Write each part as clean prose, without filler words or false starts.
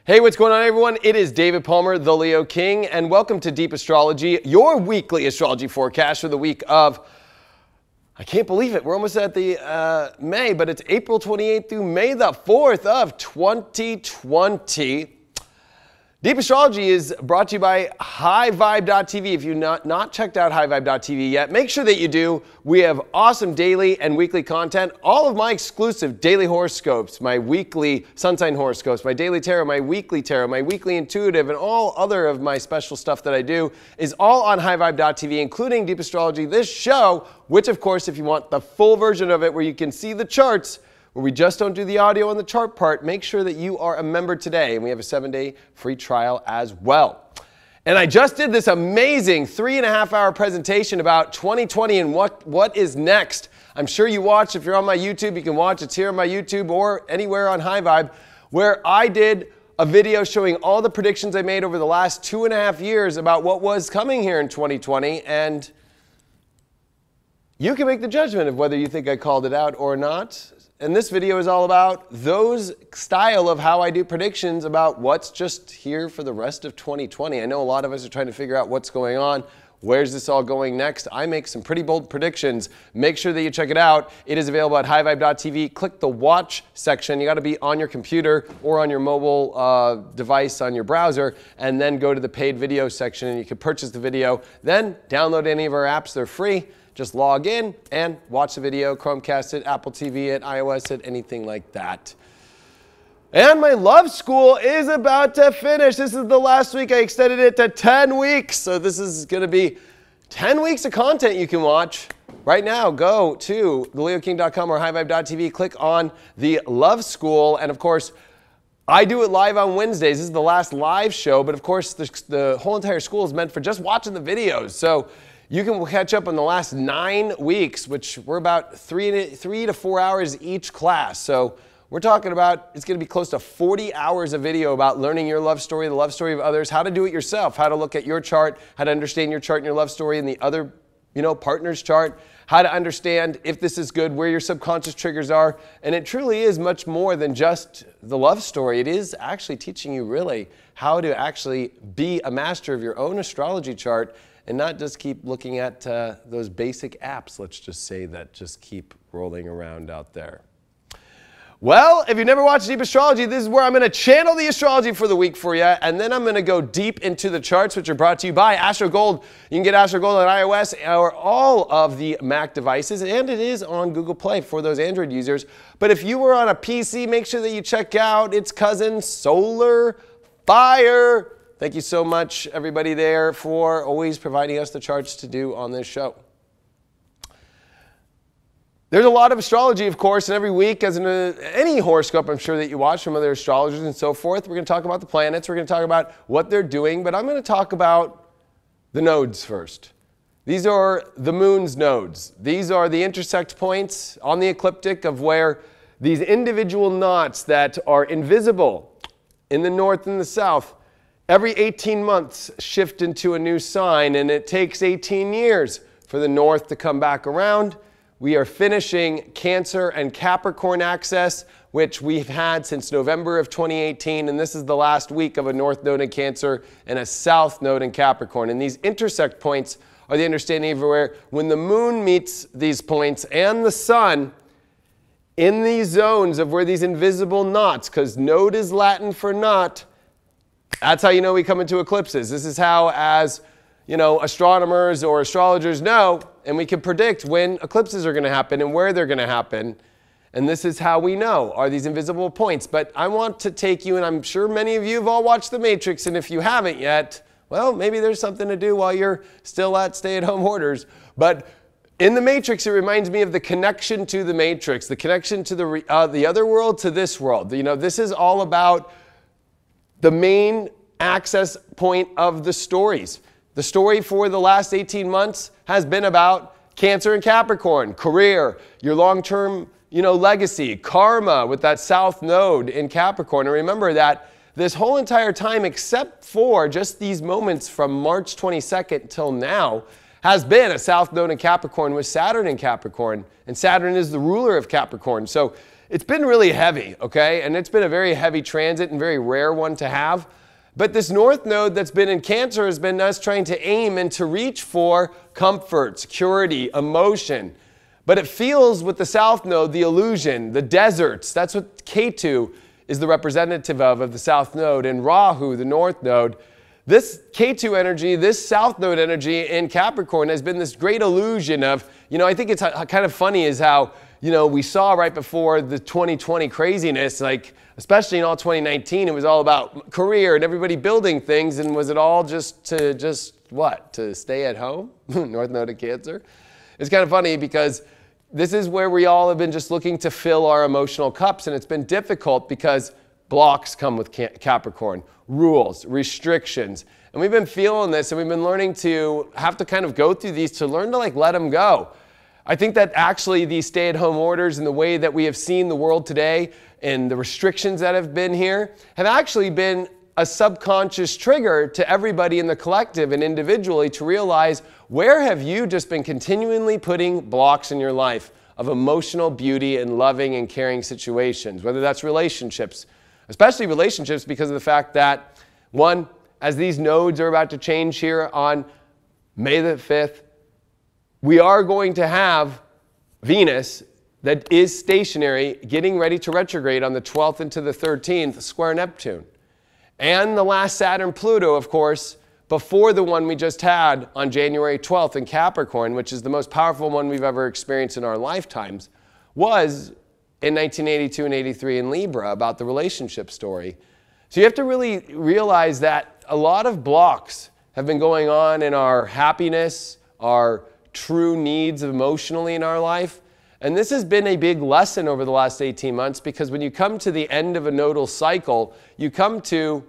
Hey, what's going on, everyone? It is David Palmer, the Leo King, and welcome to Deep Astrology, your weekly astrology forecast for the week of, I can't believe it, we're almost at the May, but it's April 28th through May the 4th of 2020. Deep Astrology is brought to you by highvibe.tv. If you've not checked out highvibe.tv yet, make sure that you do. We have awesome daily and weekly content. All of my exclusive daily horoscopes, my weekly sun sign horoscopes, my daily tarot, my weekly intuitive, and all other of my special stuff that I do is all on highvibe.tv, including Deep Astrology, this show, which of course, if you want the full version of it where you can see the charts, where we just don't do the audio on the chart part, make sure that you are a member today. And we have a 7-day free trial as well. And I just did this amazing 3.5-hour presentation about 2020 and what is next. I'm sure you watched. If you're on my YouTube, you can watch. It's here on my YouTube or anywhere on High Vibe, where I did a video showing all the predictions I made over the last 2.5 years about what was coming here in 2020. And you can make the judgment of whether you think I called it out or not. And this video is all about those style of how I do predictions about what's just here for the rest of 2020. I know a lot of us are trying to figure out what's going on. Where's this all going next? I make some pretty bold predictions. Make sure that you check it out. It is available at highvibe.tv. Click the watch section. You got to be on your computer or on your mobile device on your browser, and then go to the paid video section and you can purchase the video. Then download any of our apps. They're free. Just log in and watch the video, Chromecast it, Apple TV it, iOS it, anything like that. And my love school is about to finish. This is the last week. I extended it to 10 weeks. So this is going to be 10 weeks of content you can watch. Right now, go to theleoking.com or highvibe.tv, click on the love school. And of course, I do it live on Wednesdays. This is the last live show. But of course, the whole entire school is meant for just watching the videos. So you can catch up on the last 9 weeks, which we're about 3 to 4 hours each class. So we're talking about, it's going to be close to 40 hours of video about learning your love story, the love story of others, how to do it yourself, how to look at your chart, how to understand your chart and your love story and the other, partner's chart, how to understand if this is good, where your subconscious triggers are. And it truly is much more than just the love story. It is actually teaching you really how to actually be a master of your own astrology chart and not just keep looking at those basic apps, let's just say, that just keep rolling around out there. Well, if you've never watched Deep Astrology, this is where I'm going to channel the astrology for the week for you, and then I'm going to go deep into the charts, which are brought to you by Astro Gold. You can get Astro Gold on iOS or all of the Mac devices, and it is on Google Play for those Android users. But if you were on a PC, make sure that you check out its cousin, Solar Fire. Thank you so much, everybody there, for always providing us the charts to do on this show. There's a lot of astrology, of course, and every week, as in any horoscope I'm sure that you watch from other astrologers and so forth, we're going to talk about the planets, we're going to talk about what they're doing, but I'm going to talk about the nodes first. These are the moon's nodes. These are the intersect points on the ecliptic of where these individual knots that are invisible in the north and the south every 18 months shift into a new sign, and it takes 18 years for the north to come back around. We are finishing Cancer and Capricorn axis, which we've had since November of 2018, and this is the last week of a north node in Cancer and a south node in Capricorn. And these intersect points are the understanding of where when the moon meets these points and the sun in these zones of where these invisible knots, because node is Latin for knot, that's how you know we come into eclipses. This is how, as astronomers or astrologers know, and we can predict when eclipses are going to happen and where they're going to happen. And this is how we know, are these invisible points. But I want to take you, and I'm sure many of you have all watched The Matrix, and if you haven't yet, well, maybe there's something to do while you're still at stay-at-home orders. But in The Matrix, it reminds me of the connection to the Matrix, the connection to the other world to this world. This is all about the main access point of the stories. The story for the last 18 months has been about Cancer and Capricorn, career, your long-term, legacy, karma with that south node in Capricorn. And remember that this whole entire time, except for just these moments from March 22nd till now, has been a south node in Capricorn with Saturn in Capricorn. And Saturn is the ruler of Capricorn. So it's been really heavy, okay? And it's been a very heavy transit and very rare one to have. But this North Node that's been in Cancer has been us trying to aim and to reach for comfort, security, emotion. But it feels with the South Node, the illusion, the deserts. That's what Ketu is the representative of the South Node. And Rahu, the North Node. This Ketu energy, this South Node energy in Capricorn has been this great illusion of, I think it's kind of funny is how, we saw right before the 2020 craziness, like, especially in all 2019, it was all about career and everybody building things. And was it all just to stay at home? North Node of Cancer. It's kind of funny because this is where we all have been just looking to fill our emotional cups. And it's been difficult because blocks come with Capricorn, rules, restrictions. And we've been feeling this, and we've been learning to have to kind of go through these to learn to let them go. I think that actually these stay-at-home orders and the way that we have seen the world today and the restrictions that have been here have actually been a subconscious trigger to everybody in the collective and individually to realize, where have you just been continually putting blocks in your life of emotional beauty and loving and caring situations, whether that's relationships, especially relationships, because of the fact that, one, as these nodes are about to change here on May the 5th, we are going to have Venus that is stationary getting ready to retrograde on the 12th into the 13th, square Neptune. And the last Saturn-Pluto, of course, before the one we just had on January 12th in Capricorn, which is the most powerful one we've ever experienced in our lifetimes, was in 1982 and 83 in Libra, about the relationship story. So you have to really realize that a lot of blocks have been going on in our happiness, our true needs emotionally in our life. And this has been a big lesson over the last 18 months, because when you come to the end of a nodal cycle, you come to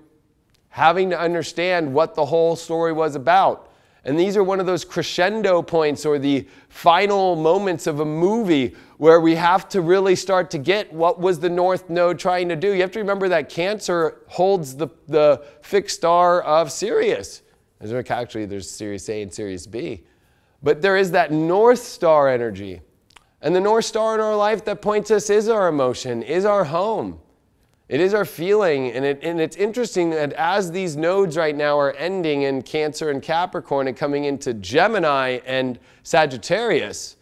having to understand what the whole story was about. And these are one of those crescendo points, or the final moments of a movie, where we have to really start to get what was the North Node trying to do. You have to remember that Cancer holds the fixed star of Sirius. Actually, there's Sirius A and Sirius B. But there is that North Star energy. And the North Star in our life that points us is our emotion, is our home. It is our feeling. And it's interesting that as these nodes right now are ending in Cancer and Capricorn and coming into Gemini and Sagittarius,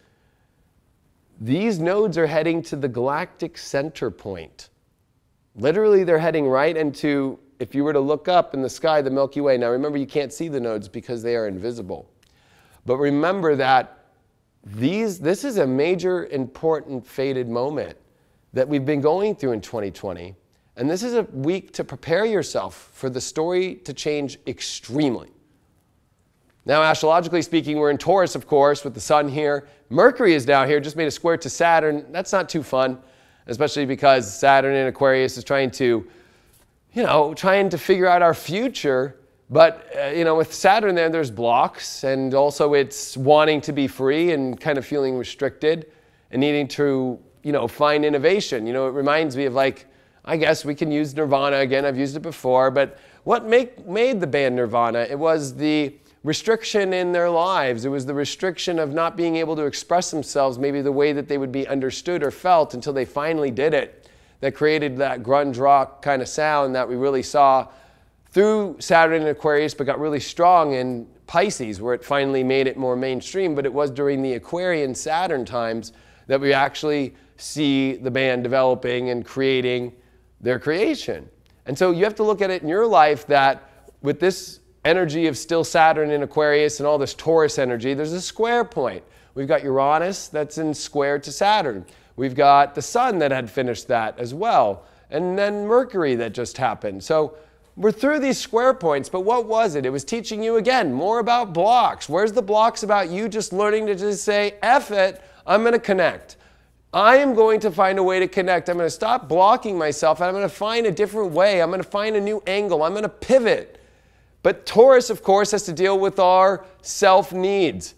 these nodes are heading to the galactic center point. Literally, they're heading right into, if you were to look up in the sky, the Milky Way. Now remember, you can't see the nodes because they are invisible. But remember that this is a major, important, fated moment that we've been going through in 2020. And this is a week to prepare yourself for the story to change extremely. Now, astrologically speaking, we're in Taurus, of course, with the sun here. Mercury is now here, just made a square to Saturn. That's not too fun, especially because Saturn in Aquarius is trying to figure out our future. But, with Saturn there's blocks, and also it's wanting to be free and kind of feeling restricted and needing to, find innovation. It reminds me of, I guess we can use Nirvana again. I've used it before. But what made the band Nirvana? It was the restriction in their lives. It was the restriction of not being able to express themselves maybe the way that they would be understood or felt until they finally did it, that created that grunge rock kind of sound that we really saw through Saturn and Aquarius, but got really strong in Pisces, where it finally made it more mainstream. But it was during the Aquarian Saturn times that we actually see the band developing and creating their creation. And so you have to look at it in your life that with this energy of still Saturn in Aquarius and all this Taurus energy, there's a square point. We've got Uranus that's in square to Saturn. We've got the sun that had finished that as well. And then Mercury that just happened. So we're through these square points, but what was it? It was teaching you, again, more about blocks. Where's the blocks about you just learning to just say, F it, I'm going to connect. I am going to find a way to connect. I'm going to stop blocking myself, and I'm going to find a different way. I'm going to find a new angle. I'm going to pivot. But Taurus, of course, has to deal with our self-needs,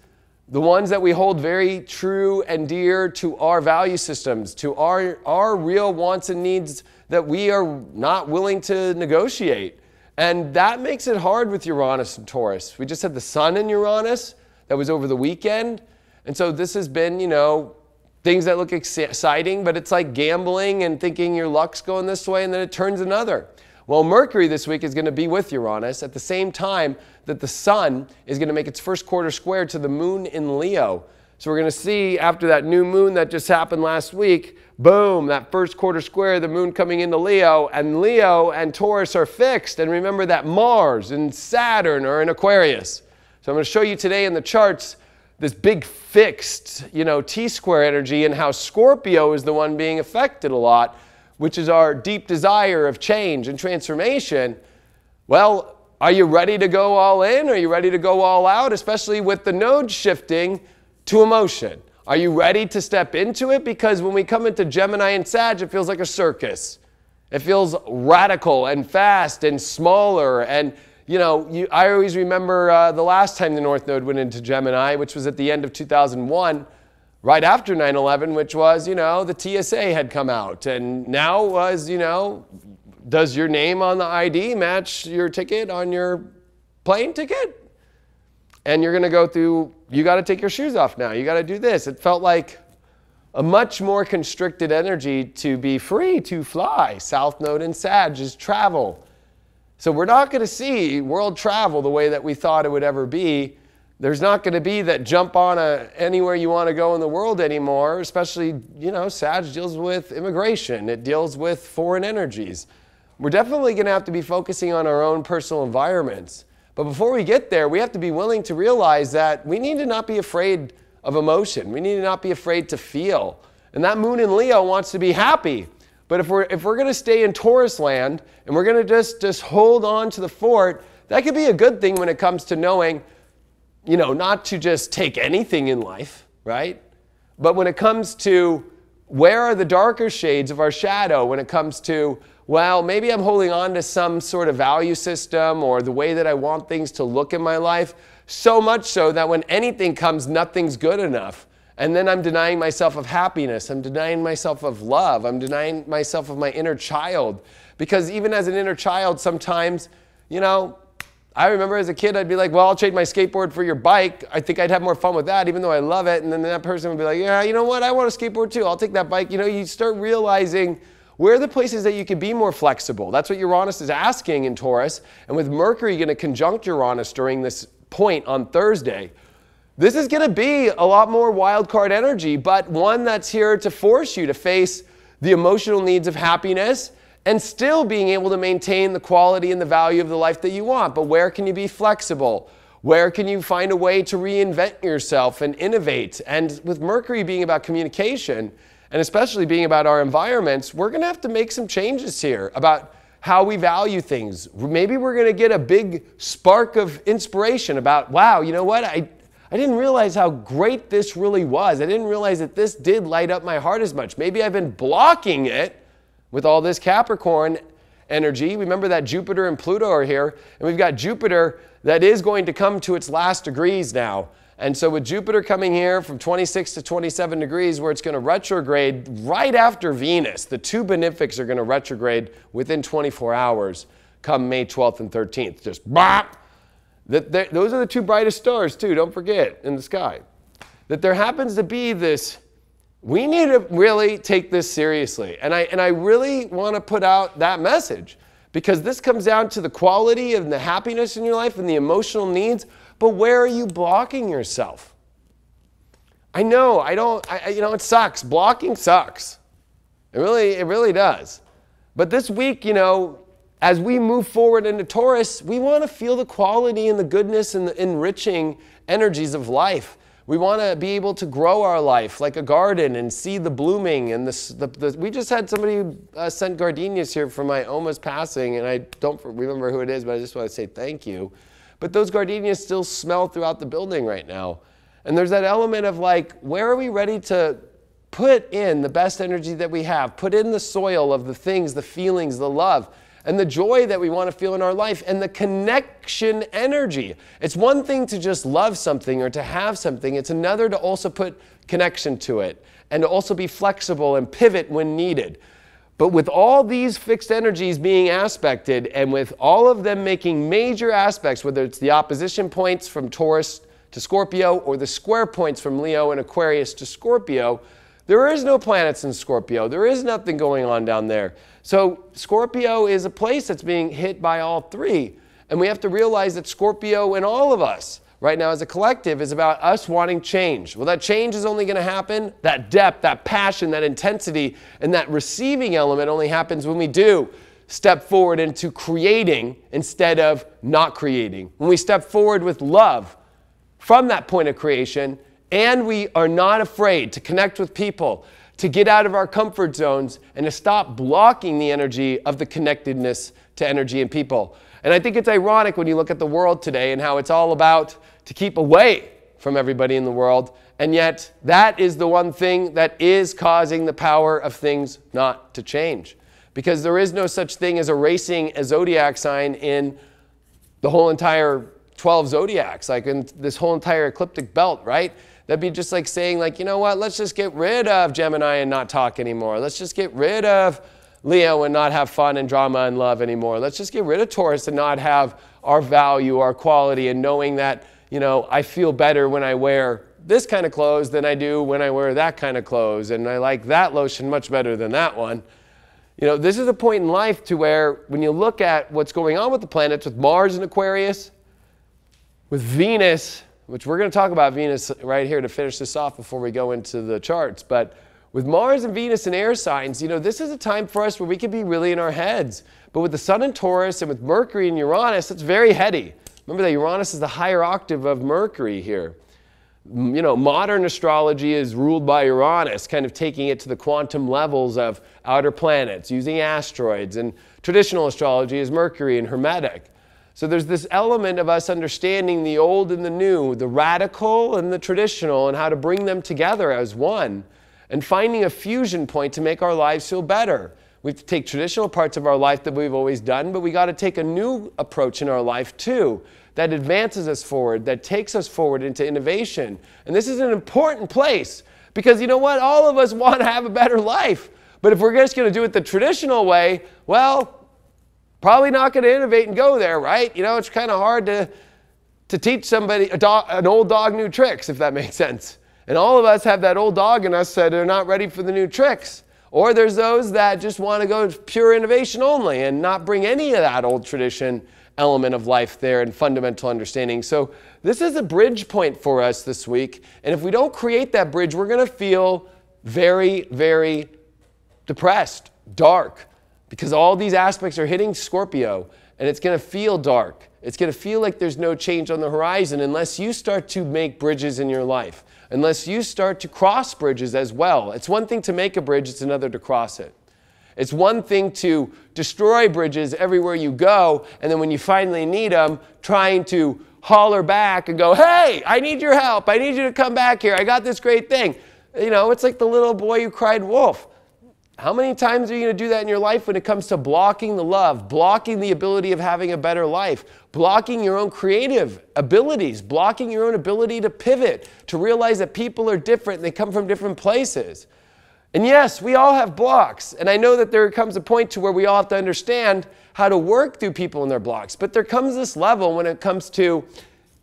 the ones that we hold very true and dear to our value systems, to our real wants and needs that we are not willing to negotiate. And that makes it hard with Uranus and Taurus. We just had the sun in Uranus. That was over the weekend. And so this has been, things that look exciting, but it's like gambling and thinking your luck's going this way and then it turns another. Well, Mercury this week is going to be with Uranus at the same time that the Sun is going to make its first quarter square to the Moon in Leo. So we're going to see after that new moon that just happened last week, boom, that first quarter square, the moon coming into Leo and Taurus are fixed. And remember that Mars and Saturn are in Aquarius. So I'm going to show you today in the charts this big fixed, T-square energy and how Scorpio is the one being affected a lot, which is our deep desire of change and transformation. Well, are you ready to go all in? Are you ready to go all out, especially with the nodes shifting to emotion? Are you ready to step into it? Because when we come into Gemini and Sag, it feels like a circus. It feels radical and fast and smaller. And, I always remember the last time the North Node went into Gemini, which was at the end of 2001, right after 9/11, which was, the TSA had come out. And now was, does your name on the ID match your ticket on your plane ticket? And you're going to go through, you got to take your shoes off now. You got to do this. It felt like a much more constricted energy to be free to fly. South Node and Sag is travel. So we're not going to see world travel the way that we thought it would ever be. There's not going to be that jump on anywhere you want to go in the world anymore, especially, Sag deals with immigration. It deals with foreign energies. We're definitely going to have to be focusing on our own personal environments. But before we get there, we have to be willing to realize that we need to not be afraid of emotion. We need to not be afraid to feel. And that moon in Leo wants to be happy. But if we're going to stay in Taurus land and we're going to just hold on to the fort, that could be a good thing when it comes to knowing, not to just take anything in life, right? But when it comes to where are the darker shades of our shadow, when it comes to, well, maybe I'm holding on to some sort of value system or the way that I want things to look in my life, so much so that when anything comes, nothing's good enough. And then I'm denying myself of happiness. I'm denying myself of love. I'm denying myself of my inner child. Because even as an inner child, sometimes, I remember as a kid, I'd be like, well, I'll trade my skateboard for your bike. I think I'd have more fun with that, even though I love it. And then that person would be like, yeah, you know what? I want a skateboard too. I'll take that bike. You start realizing where are the places that you can be more flexible. That's what Uranus is asking in Taurus. And with Mercury going to conjunct Uranus during this point on Thursday, this is going to be a lot more wild card energy, but one that's here to force you to face the emotional needs of happiness and still being able to maintain the quality and the value of the life that you want. But where can you be flexible? Where can you find a way to reinvent yourself and innovate? And with Mercury being about communication, and especially being about our environments, we're going to have to make some changes here about how we value things. Maybe we're going to get a big spark of inspiration about, wow, you know what? I didn't realize how great this really was. I didn't realize that this did light up my heart as much. Maybe I've been blocking it with all this Capricorn energy. Remember that Jupiter and Pluto are here, and we've got Jupiter that is going to come to its last degrees now. And so with Jupiter coming here from 26 to 27 degrees, where it's going to retrograde right after Venus, the two benefics are going to retrograde within 24 hours come May 12th and 13th. Just bop! Those are the two brightest stars too, don't forget, in the sky. That there happens to be this, we need to really take this seriously. And I really want to put out that message, because this comes down to the quality and the happiness in your life and the emotional needs, but where are you blocking yourself? I know, it sucks. Blocking sucks. It really does. But this week, as we move forward into Taurus, we want to feel the quality and the goodness and the enriching energies of life. We want to be able to grow our life like a garden and see the blooming. And we just had somebody send gardenias here for my Oma's passing, and I don't remember who it is, but I just want to say thank you. But those gardenias still smell throughout the building right now. And there's that element of like, where are we ready to put in the best energy that we have? Put in the soil of the things, the feelings, the love, and the joy that we want to feel in our life, and the connection energy. It's one thing to just love something or to have something. It's another to also put connection to it and to also be flexible and pivot when needed. But with all these fixed energies being aspected, and with all of them making major aspects, whether it's the opposition points from Taurus to Scorpio or the square points from Leo and Aquarius to Scorpio, there is no planets in Scorpio. There is nothing going on down there. So Scorpio is a place that's being hit by all three. And we have to realize that Scorpio in all of us right now as a collective is about us wanting change. Well, that change is only going to happen, that depth, that passion, that intensity, and that receiving element only happens when we do step forward into creating instead of not creating. When we step forward with love from that point of creation, and we are not afraid to connect with people, to get out of our comfort zones, and to stop blocking the energy of the connectedness to energy and people. And I think it's ironic when you look at the world today and how it's all about to keep away from everybody in the world, and yet that is the one thing that is causing the power of things not to change. Because there is no such thing as erasing a zodiac sign in the whole entire 12 zodiacs, like in this whole entire ecliptic belt, right? That'd be just like saying, like, you know what, let's just get rid of Gemini and not talk anymore. Let's just get rid of Leo and not have fun and drama and love anymore. Let's just get rid of Taurus and not have our value, our quality, and knowing that, you know, I feel better when I wear this kind of clothes than I do when I wear that kind of clothes. And I like that lotion much better than that one. You know, this is a point in life to where when you look at what's going on with the planets, with Mars in Aquarius, with Venus, which we're going to talk about Venus right here to finish this off before we go into the charts. But with Mars and Venus in air signs, you know, this is a time for us where we can be really in our heads. But with the Sun in Taurus and with Mercury and Uranus, it's very heady. Remember that Uranus is the higher octave of Mercury here. You know, modern astrology is ruled by Uranus, kind of taking it to the quantum levels of outer planets, using asteroids. And traditional astrology is Mercury and Hermetic. So there's this element of us understanding the old and the new, the radical and the traditional, and how to bring them together as one, and finding a fusion point to make our lives feel better. We have to take traditional parts of our life that we've always done, but we got to take a new approach in our life too, that advances us forward, that takes us forward into innovation. And this is an important place, because you know what? All of us want to have a better life. But if we're just going to do it the traditional way, well, probably not going to innovate and go there, right? You know, it's kind of hard to teach somebody, an old dog, new tricks, if that makes sense. And all of us have that old dog in us that are not ready for the new tricks. Or there's those that just want to go pure innovation only and not bring any of that old tradition element of life there and fundamental understanding. So this is a bridge point for us this week. And if we don't create that bridge, we're going to feel very, very depressed, dark, because all these aspects are hitting Scorpio, and it's going to feel dark. It's going to feel like there's no change on the horizon unless you start to make bridges in your life, unless you start to cross bridges as well. It's one thing to make a bridge, it's another to cross it. It's one thing to destroy bridges everywhere you go, and then when you finally need them, trying to holler back and go, hey, I need your help. I need you to come back here. I got this great thing. You know, it's like the little boy who cried wolf. How many times are you going to do that in your life when it comes to blocking the love, blocking the ability of having a better life, blocking your own creative abilities, blocking your own ability to pivot, to realize that people are different and they come from different places? And yes, we all have blocks. And I know that there comes a point to where we all have to understand how to work through people and their blocks. But there comes this level when it comes to,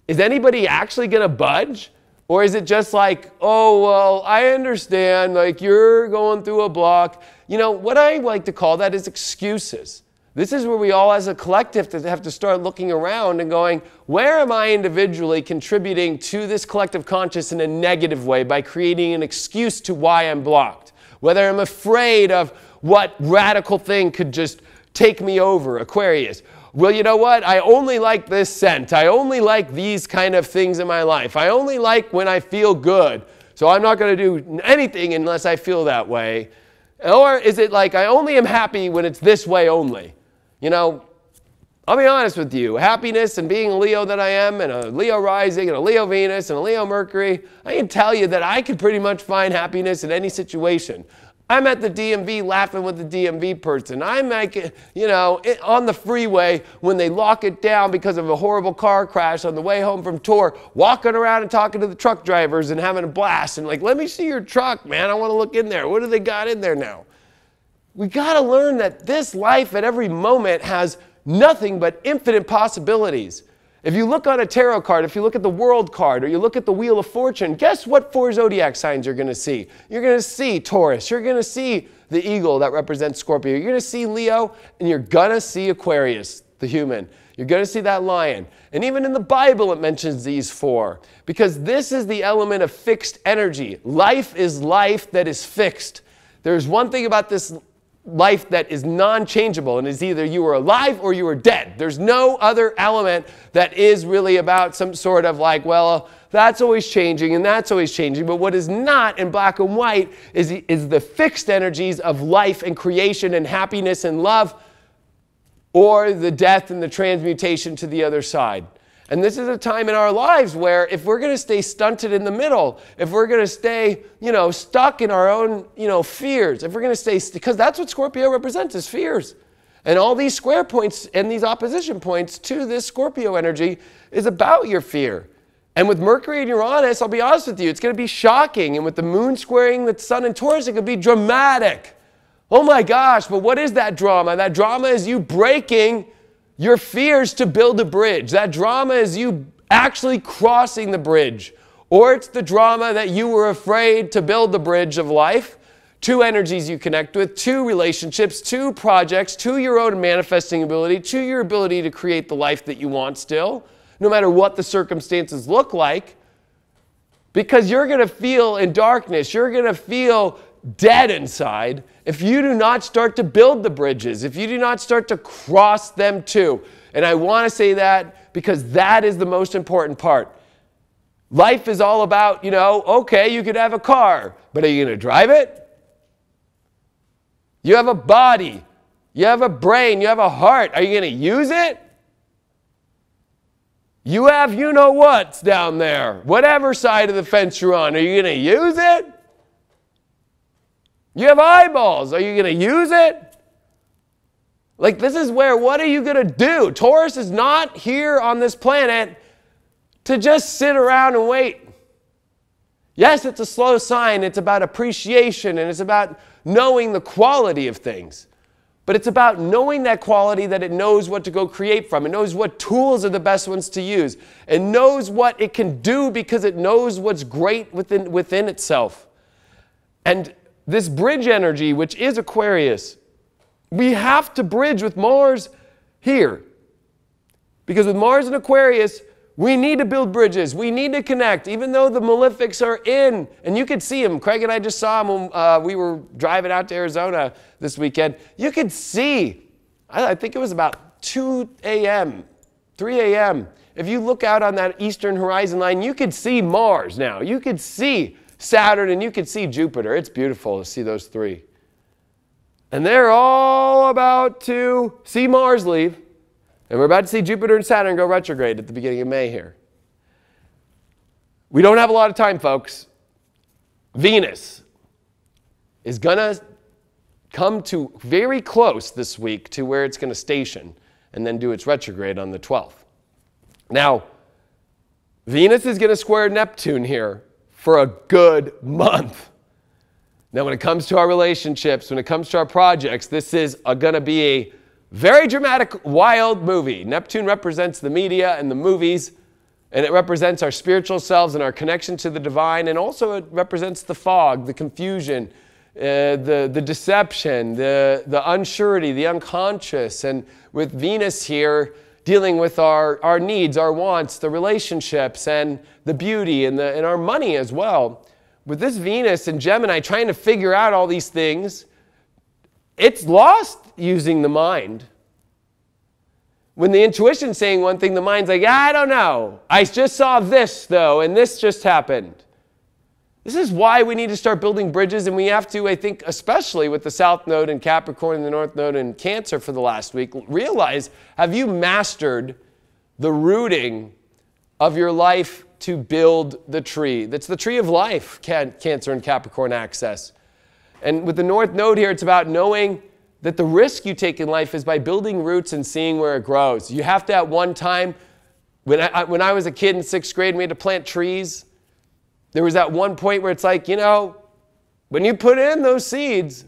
is anybody actually going to budge? Or is it just like, oh, well, I understand, like you're going through a block. You know, what I like to call that is excuses. This is where we all as a collective have to start looking around and going, where am I individually contributing to this collective conscious in a negative way by creating an excuse to why I'm blocked? Whether I'm afraid of what radical thing could just take me over, Aquarius. Well, you know what? I only like this scent. I only like these kind of things in my life. I only like when I feel good. So I'm not going to do anything unless I feel that way. Or is it like I only am happy when it's this way only? You know, I'll be honest with you. Happiness and being a Leo that I am, and a Leo rising, and a Leo Venus, and a Leo Mercury, I can tell you that I can pretty much find happiness in any situation. I'm at the DMV laughing with the DMV person. I'm like, you know, on the freeway when they lock it down because of a horrible car crash on the way home from tour, walking around and talking to the truck drivers and having a blast. And like, let me see your truck, man. I want to look in there. What do they got in there now? We got to learn that this life at every moment has nothing but infinite possibilities. If you look on a tarot card, if you look at the world card, or you look at the Wheel of Fortune, guess what 4 zodiac signs you're going to see? You're going to see Taurus. You're going to see the eagle that represents Scorpio. You're going to see Leo, and you're going to see Aquarius, the human. You're going to see that lion. And even in the Bible, it mentions these 4, because this is the element of fixed energy. Life is life that is fixed. There's one thing about this life that is non-changeable, and is either you are alive or you are dead. There's no other element that is really about some sort of like, well, that's always changing and that's always changing. But what is not in black and white is the fixed energies of life and creation and happiness and love, or the death and the transmutation to the other side. And this is a time in our lives where if we're going to stay stunted in the middle, if we're going to stay, stuck in our own, fears, if we're going to stay, because that's what Scorpio represents, is fears. And all these square points and these opposition points to this Scorpio energy is about your fear. And with Mercury and Uranus, I'll be honest with you, it's going to be shocking. And with the moon squaring the sun in Taurus, it could be dramatic. Oh my gosh, but what is that drama? That drama is you breaking your fears to build a bridge. That drama is you actually crossing the bridge. Or it's the drama that you were afraid to build the bridge of life. 2 energies you connect with, 2 relationships, 2 projects, 2 your own manifesting ability, 2 your ability to create the life that you want still, no matter what the circumstances look like. Because you're going to feel in darkness, you're going to feel dead inside if you do not start to build the bridges, if you do not start to cross them too. And I want to say that because that is the most important part. Life is all about, okay, you could have a car, but are you going to drive it? You have a body, you have a brain, you have a heart. Are you going to use it? You have you-know-what's down there. Whatever side of the fence you're on, are you going to use it? You have eyeballs. Are you going to use it? Like, this is where, what are you going to do? Taurus is not here on this planet to just sit around and wait. Yes, it's a slow sign. It's about appreciation, and it's about knowing the quality of things. But it's about knowing that quality, that it knows what to go create from. It knows what tools are the best ones to use. It knows what it can do because it knows what's great within itself. And this bridge energy, which is Aquarius, we have to bridge with Mars here. Because with Mars and Aquarius, we need to build bridges. We need to connect, even though the malefics are in. And you could see them. Craig and I just saw them when we were driving out to Arizona this weekend. You could see, I think it was about 2 a.m., 3 a.m. If you look out on that eastern horizon line, you could see Mars now. You could see Saturn, and you can see Jupiter. It's beautiful to see those 3. And they're all about to see Mars leave. And we're about to see Jupiter and Saturn go retrograde at the beginning of May here. We don't have a lot of time, folks. Venus is going to come to very close this week to where it's going to station and then do its retrograde on the 12th. Now, Venus is going to square Neptune here for a good month. Now, when it comes to our relationships, when it comes to our projects, this is going to be a very dramatic, wild movie. Neptune represents the media and the movies, and it represents our spiritual selves and our connection to the divine, and also it represents the fog, the confusion, the deception, the unsurety, the unconscious. And with Venus here, dealing with our needs, our wants, the relationships, and the beauty, and our money as well. With this Venus and Gemini trying to figure out all these things, it's lost using the mind. When the intuition's saying one thing, the mind's like, I don't know. I just saw this, though, and this just happened. This is why we need to start building bridges, and we have to, I think, especially with the South Node in Capricorn and the North Node in Cancer for the last week, realize, have you mastered the rooting of your life to build the tree? That's the tree of life, Cancer and Capricorn access. And with the North Node here, it's about knowing that the risk you take in life is by building roots and seeing where it grows. You have to, at one time, when I was a kid in 6th grade and we had to plant trees, there was that one point where it's like, when you put in those seeds,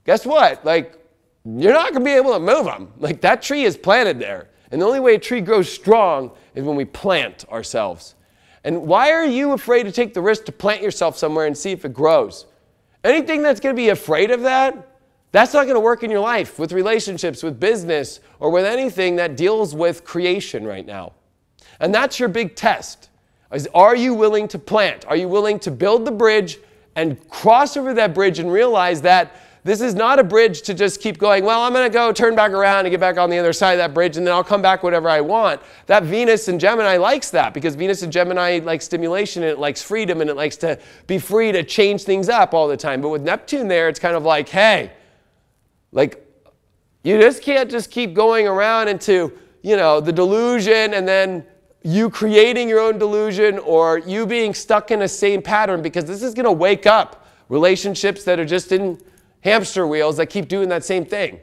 guess what? Like, you're not going to be able to move them. Like, that tree is planted there. And the only way a tree grows strong is when we plant ourselves. And why are you afraid to take the risk to plant yourself somewhere and see if it grows? Anything that's going to be afraid of that, that's not going to work in your life, with relationships, with business, or with anything that deals with creation right now. And that's your big test. Are you willing to plant? Are you willing to build the bridge and cross over that bridge and realize that this is not a bridge to just keep going, well, I'm going to go turn back around and get back on the other side of that bridge, and then I'll come back whatever I want. That Venus and Gemini likes that, because Venus and Gemini likes stimulation, and it likes freedom, and it likes to be free to change things up all the time. But with Neptune there, it's kind of like, hey, like, you just can't just keep going around into, the delusion, and then you creating your own delusion, or you being stuck in a same pattern, because this is going to wake up relationships that are just in hamster wheels that keep doing that same thing,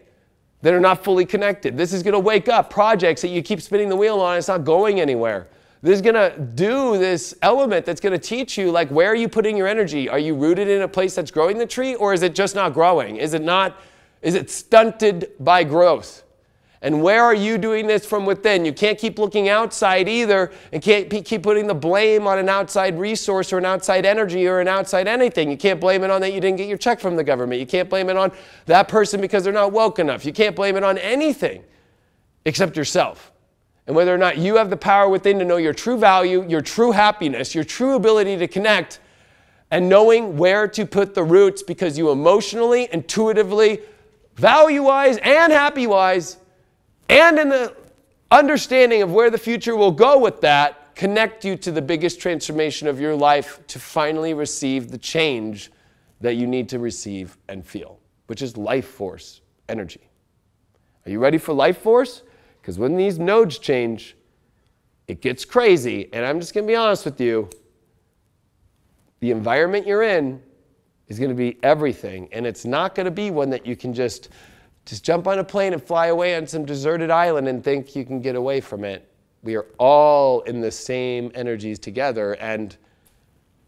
that are not fully connected. This is going to wake up projects that you keep spinning the wheel on, it's not going anywhere. This is going to do this element that's going to teach you, like, where are you putting your energy? Are you rooted in a place that's growing the tree, or is it just not growing? Is it stunted by growth? And where are you doing this from within? You can't keep looking outside either, and can't keep putting the blame on an outside resource or an outside energy or an outside anything. You can't blame it on that you didn't get your check from the government. You can't blame it on that person because they're not woke enough. You can't blame it on anything except yourself. And whether or not you have the power within to know your true value, your true happiness, your true ability to connect, and knowing where to put the roots, because you emotionally, intuitively, value-wise, and happy-wise, and in the understanding of where the future will go with that, connect you to the biggest transformation of your life to finally receive the change that you need to receive and feel, which is life force energy. Are you ready for life force? Because when these nodes change, it gets crazy. And I'm just going to be honest with you. The environment you're in is going to be everything. And it's not going to be one that you can just jump on a plane and fly away on some deserted island and think you can get away from it. We are all in the same energies together, and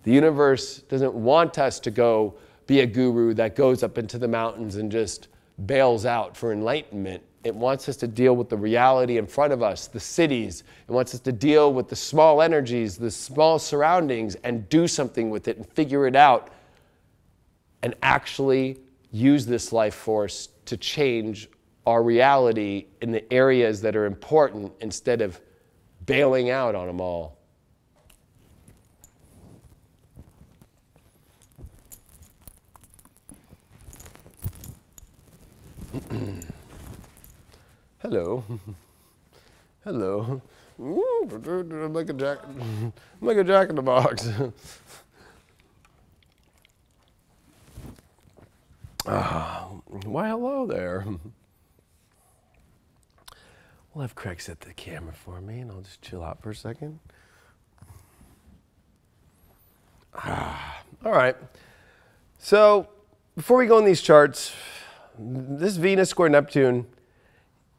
the universe doesn't want us to go be a guru that goes up into the mountains and just bails out for enlightenment. It wants us to deal with the reality in front of us, the cities. It wants us to deal with the small energies, the small surroundings, and do something with it and figure it out and actually use this life force to change our reality in the areas that are important instead of bailing out on them all. Hello. Hello. I'm like a jack in the box. Why, hello there. We'll have Craig set the camera for me, and I'll just chill out for a second. All right. So, before we go on these charts, this Venus square Neptune,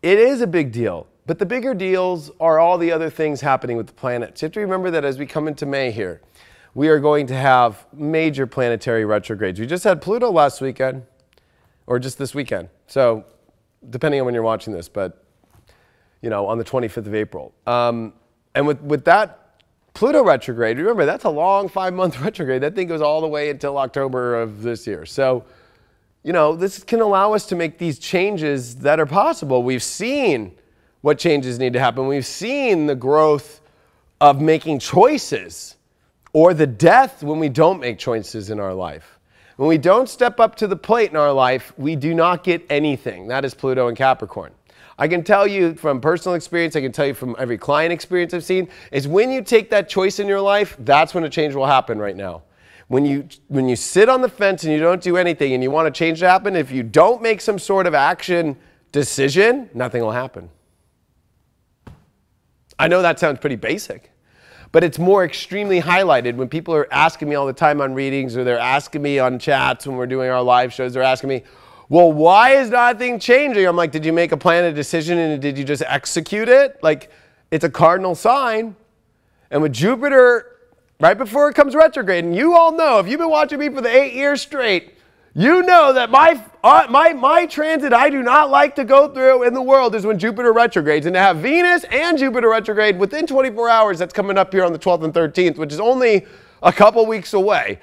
it is a big deal. But the bigger deals are all the other things happening with the planets. You have to remember that as we come into May here, we are going to have major planetary retrogrades. We just had Pluto last weekend, or just this weekend. So, depending on when you're watching this, but, on the 25th of April. And with that Pluto retrograde, remember, that's a long 5-month retrograde. That thing goes all the way until October of this year. So, this can allow us to make these changes that are possible. We've seen what changes need to happen. We've seen the growth of making choices, or the death when we don't make choices in our life. When we don't step up to the plate in our life, we do not get anything. That is Pluto and Capricorn. I can tell you from personal experience, I can tell you from every client experience I've seen, is when you take that choice in your life, that's when a change will happen right now. When you sit on the fence and you don't do anything and you want a change to happen, if you don't make some sort of action decision, nothing will happen. I know that sounds pretty basic, but it's more extremely highlighted when people are asking me all the time on readings, or they're asking me on chats when we're doing our live shows. They're asking me, well, why is nothing changing? I'm like, did you make a plan, a decision, and did you just execute it? Like, it's a cardinal sign. And with Jupiter, right before it comes retrograde, and you all know, if you've been watching me for the 8 years straight, You know that my transit I do not like to go through in the world is when Jupiter retrogrades. And to have Venus and Jupiter retrograde within 24 hours, that's coming up here on the 12th and 13th, which is only a couple weeks away.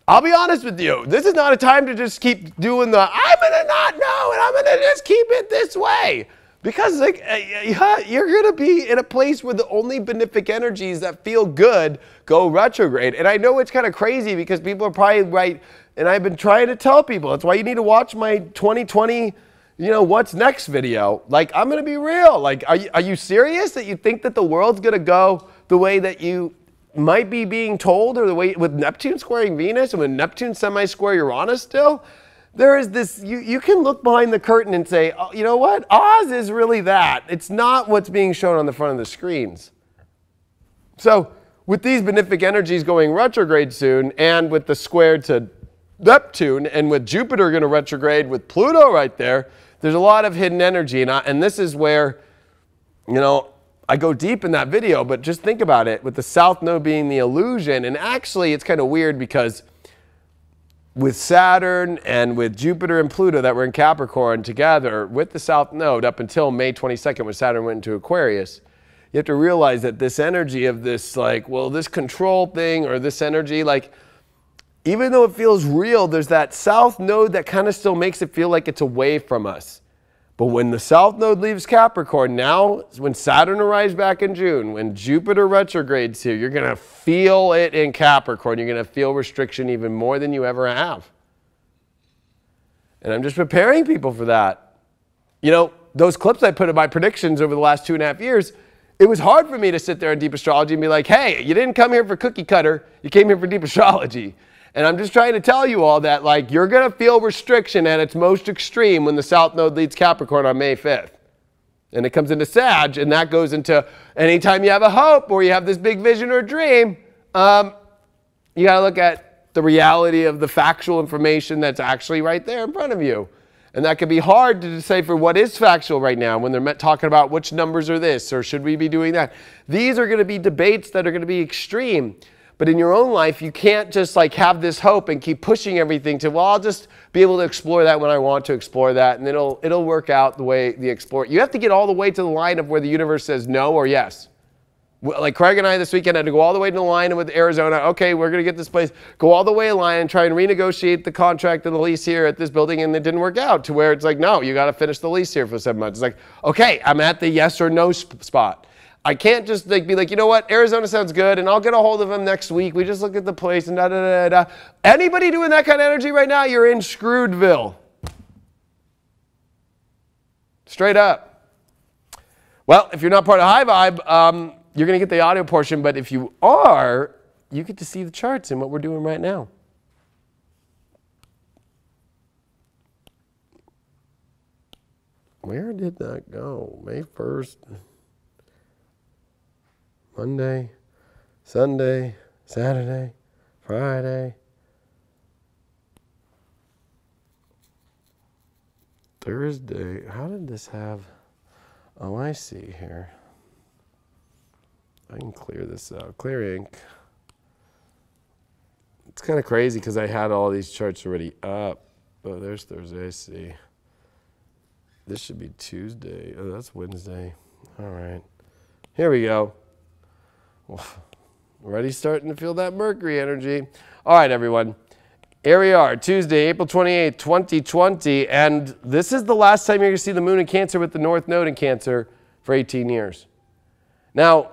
I'll be honest with you. This is not a time to just keep doing the, I'm going to not know and I'm going to just keep it this way. Because like, you're going to be in a place where the only benefic energies that feel good go retrograde. And I know it's kind of crazy because people are probably right. And I've been trying to tell people, that's why you need to watch my 2020, what's next video. Like, I'm going to be real. Like, are you serious that you think that the world's going to go the way that you might be being told, or the way with Neptune squaring Venus and with Neptune semi-square Uranus still? There is this, you can look behind the curtain and say, oh, you know what? Oz is really that. It's not what's being shown on the front of the screens. So with these benefic energies going retrograde soon, and with the square to Neptune, and with Jupiter going to retrograde with Pluto right there, there's a lot of hidden energy. And this is where, I go deep in that video, but just think about it, with the South Node being the illusion. And actually, it's kind of weird because with Saturn and with Jupiter and Pluto that were in Capricorn together with the South Node up until May 22nd when Saturn went into Aquarius, you have to realize that this energy of this, this control thing, or this energy, even though it feels real, there's that South Node that kind of still makes it feel like it's away from us. But when the South Node leaves Capricorn, now when Saturn arrives back in June, when Jupiter retrogrades here, you're going to feel it in Capricorn. You're going to feel restriction even more than you ever have. And I'm just preparing people for that. Those clips I put in my predictions over the last 2.5 years, it was hard for me to sit there in Deep Astrology and be like, hey, you didn't come here for cookie cutter. You came here for Deep Astrology. And I'm just trying to tell you all that, you're going to feel restriction at its most extreme when the South Node leads Capricorn on May 5th. And it comes into Sag, and that goes into anytime you have a hope or you have this big vision or dream, you got to look at the reality of the factual information that's actually right there in front of you. And that can be hard to decipher what is factual right now when they're talking about which numbers are this or should we be doing that. These are going to be debates that are going to be extreme. But in your own life, you can't just have this hope and keep pushing everything to, well, I'll just be able to explore that when I want to explore that, and it'll work out the way the explore. You have to get all the way to the line of where the universe says no or yes. Like Craig and I this weekend had to go all the way to the line with Arizona. Okay, we're going to get this place. Go all the way in line and try and renegotiate the contract and the lease here at this building, and it didn't work out to where it's like, no, you got to finish the lease here for 7 months. It's like, okay, I'm at the yes or no spot. I can't just be like, you know what, Arizona sounds good, and I'll get a hold of them next week. We just look at the place and da-da-da-da. Anybody doing that kind of energy right now, you're in Screwedville. Straight up. Well, if you're not part of High Vibe, you're going to get the audio portion, but if you are, you get to see the charts and what we're doing right now. Where did that go? May 1st. Monday, Sunday, Saturday, Friday, Thursday. How did this have? Oh, I see here. I can clear this out. Clear ink. It's kind of crazy because I had all these charts already up. Oh, there's Thursday. I see. This should be Tuesday. Oh, that's Wednesday. All right. Here we go. Already starting to feel that Mercury energy. All right, everyone. Here we are, Tuesday, April 28th, 2020. And this is the last time you're going to see the moon in Cancer with the North Node in Cancer for 18 years. Now,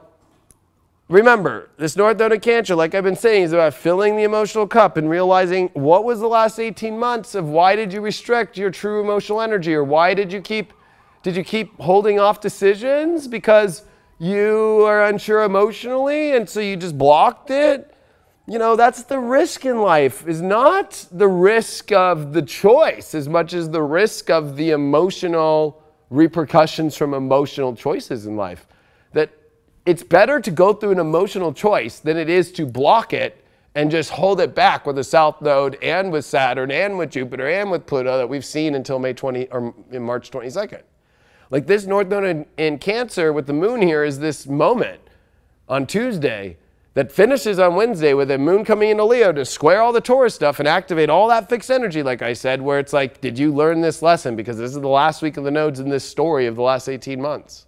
remember, this North Node in Cancer, like I've been saying, is about filling the emotional cup and realizing what was the last 18 months of why did you restrict your true emotional energy, or why did you keep holding off decisions because you are unsure emotionally, and so you just blocked it. That's the risk in life, is not the risk of the choice as much as the risk of the emotional repercussions from emotional choices in life. That it's better to go through an emotional choice than it is to block it and just hold it back with the South Node and with Saturn and with Jupiter and with Pluto that we've seen until March 22nd. Like this North Node in Cancer with the moon here is this moment on Tuesday that finishes on Wednesday with a moon coming into Leo to square all the Taurus stuff and activate all that fixed energy, like I said, where it's like, did you learn this lesson? Because this is the last week of the nodes in this story of the last 18 months.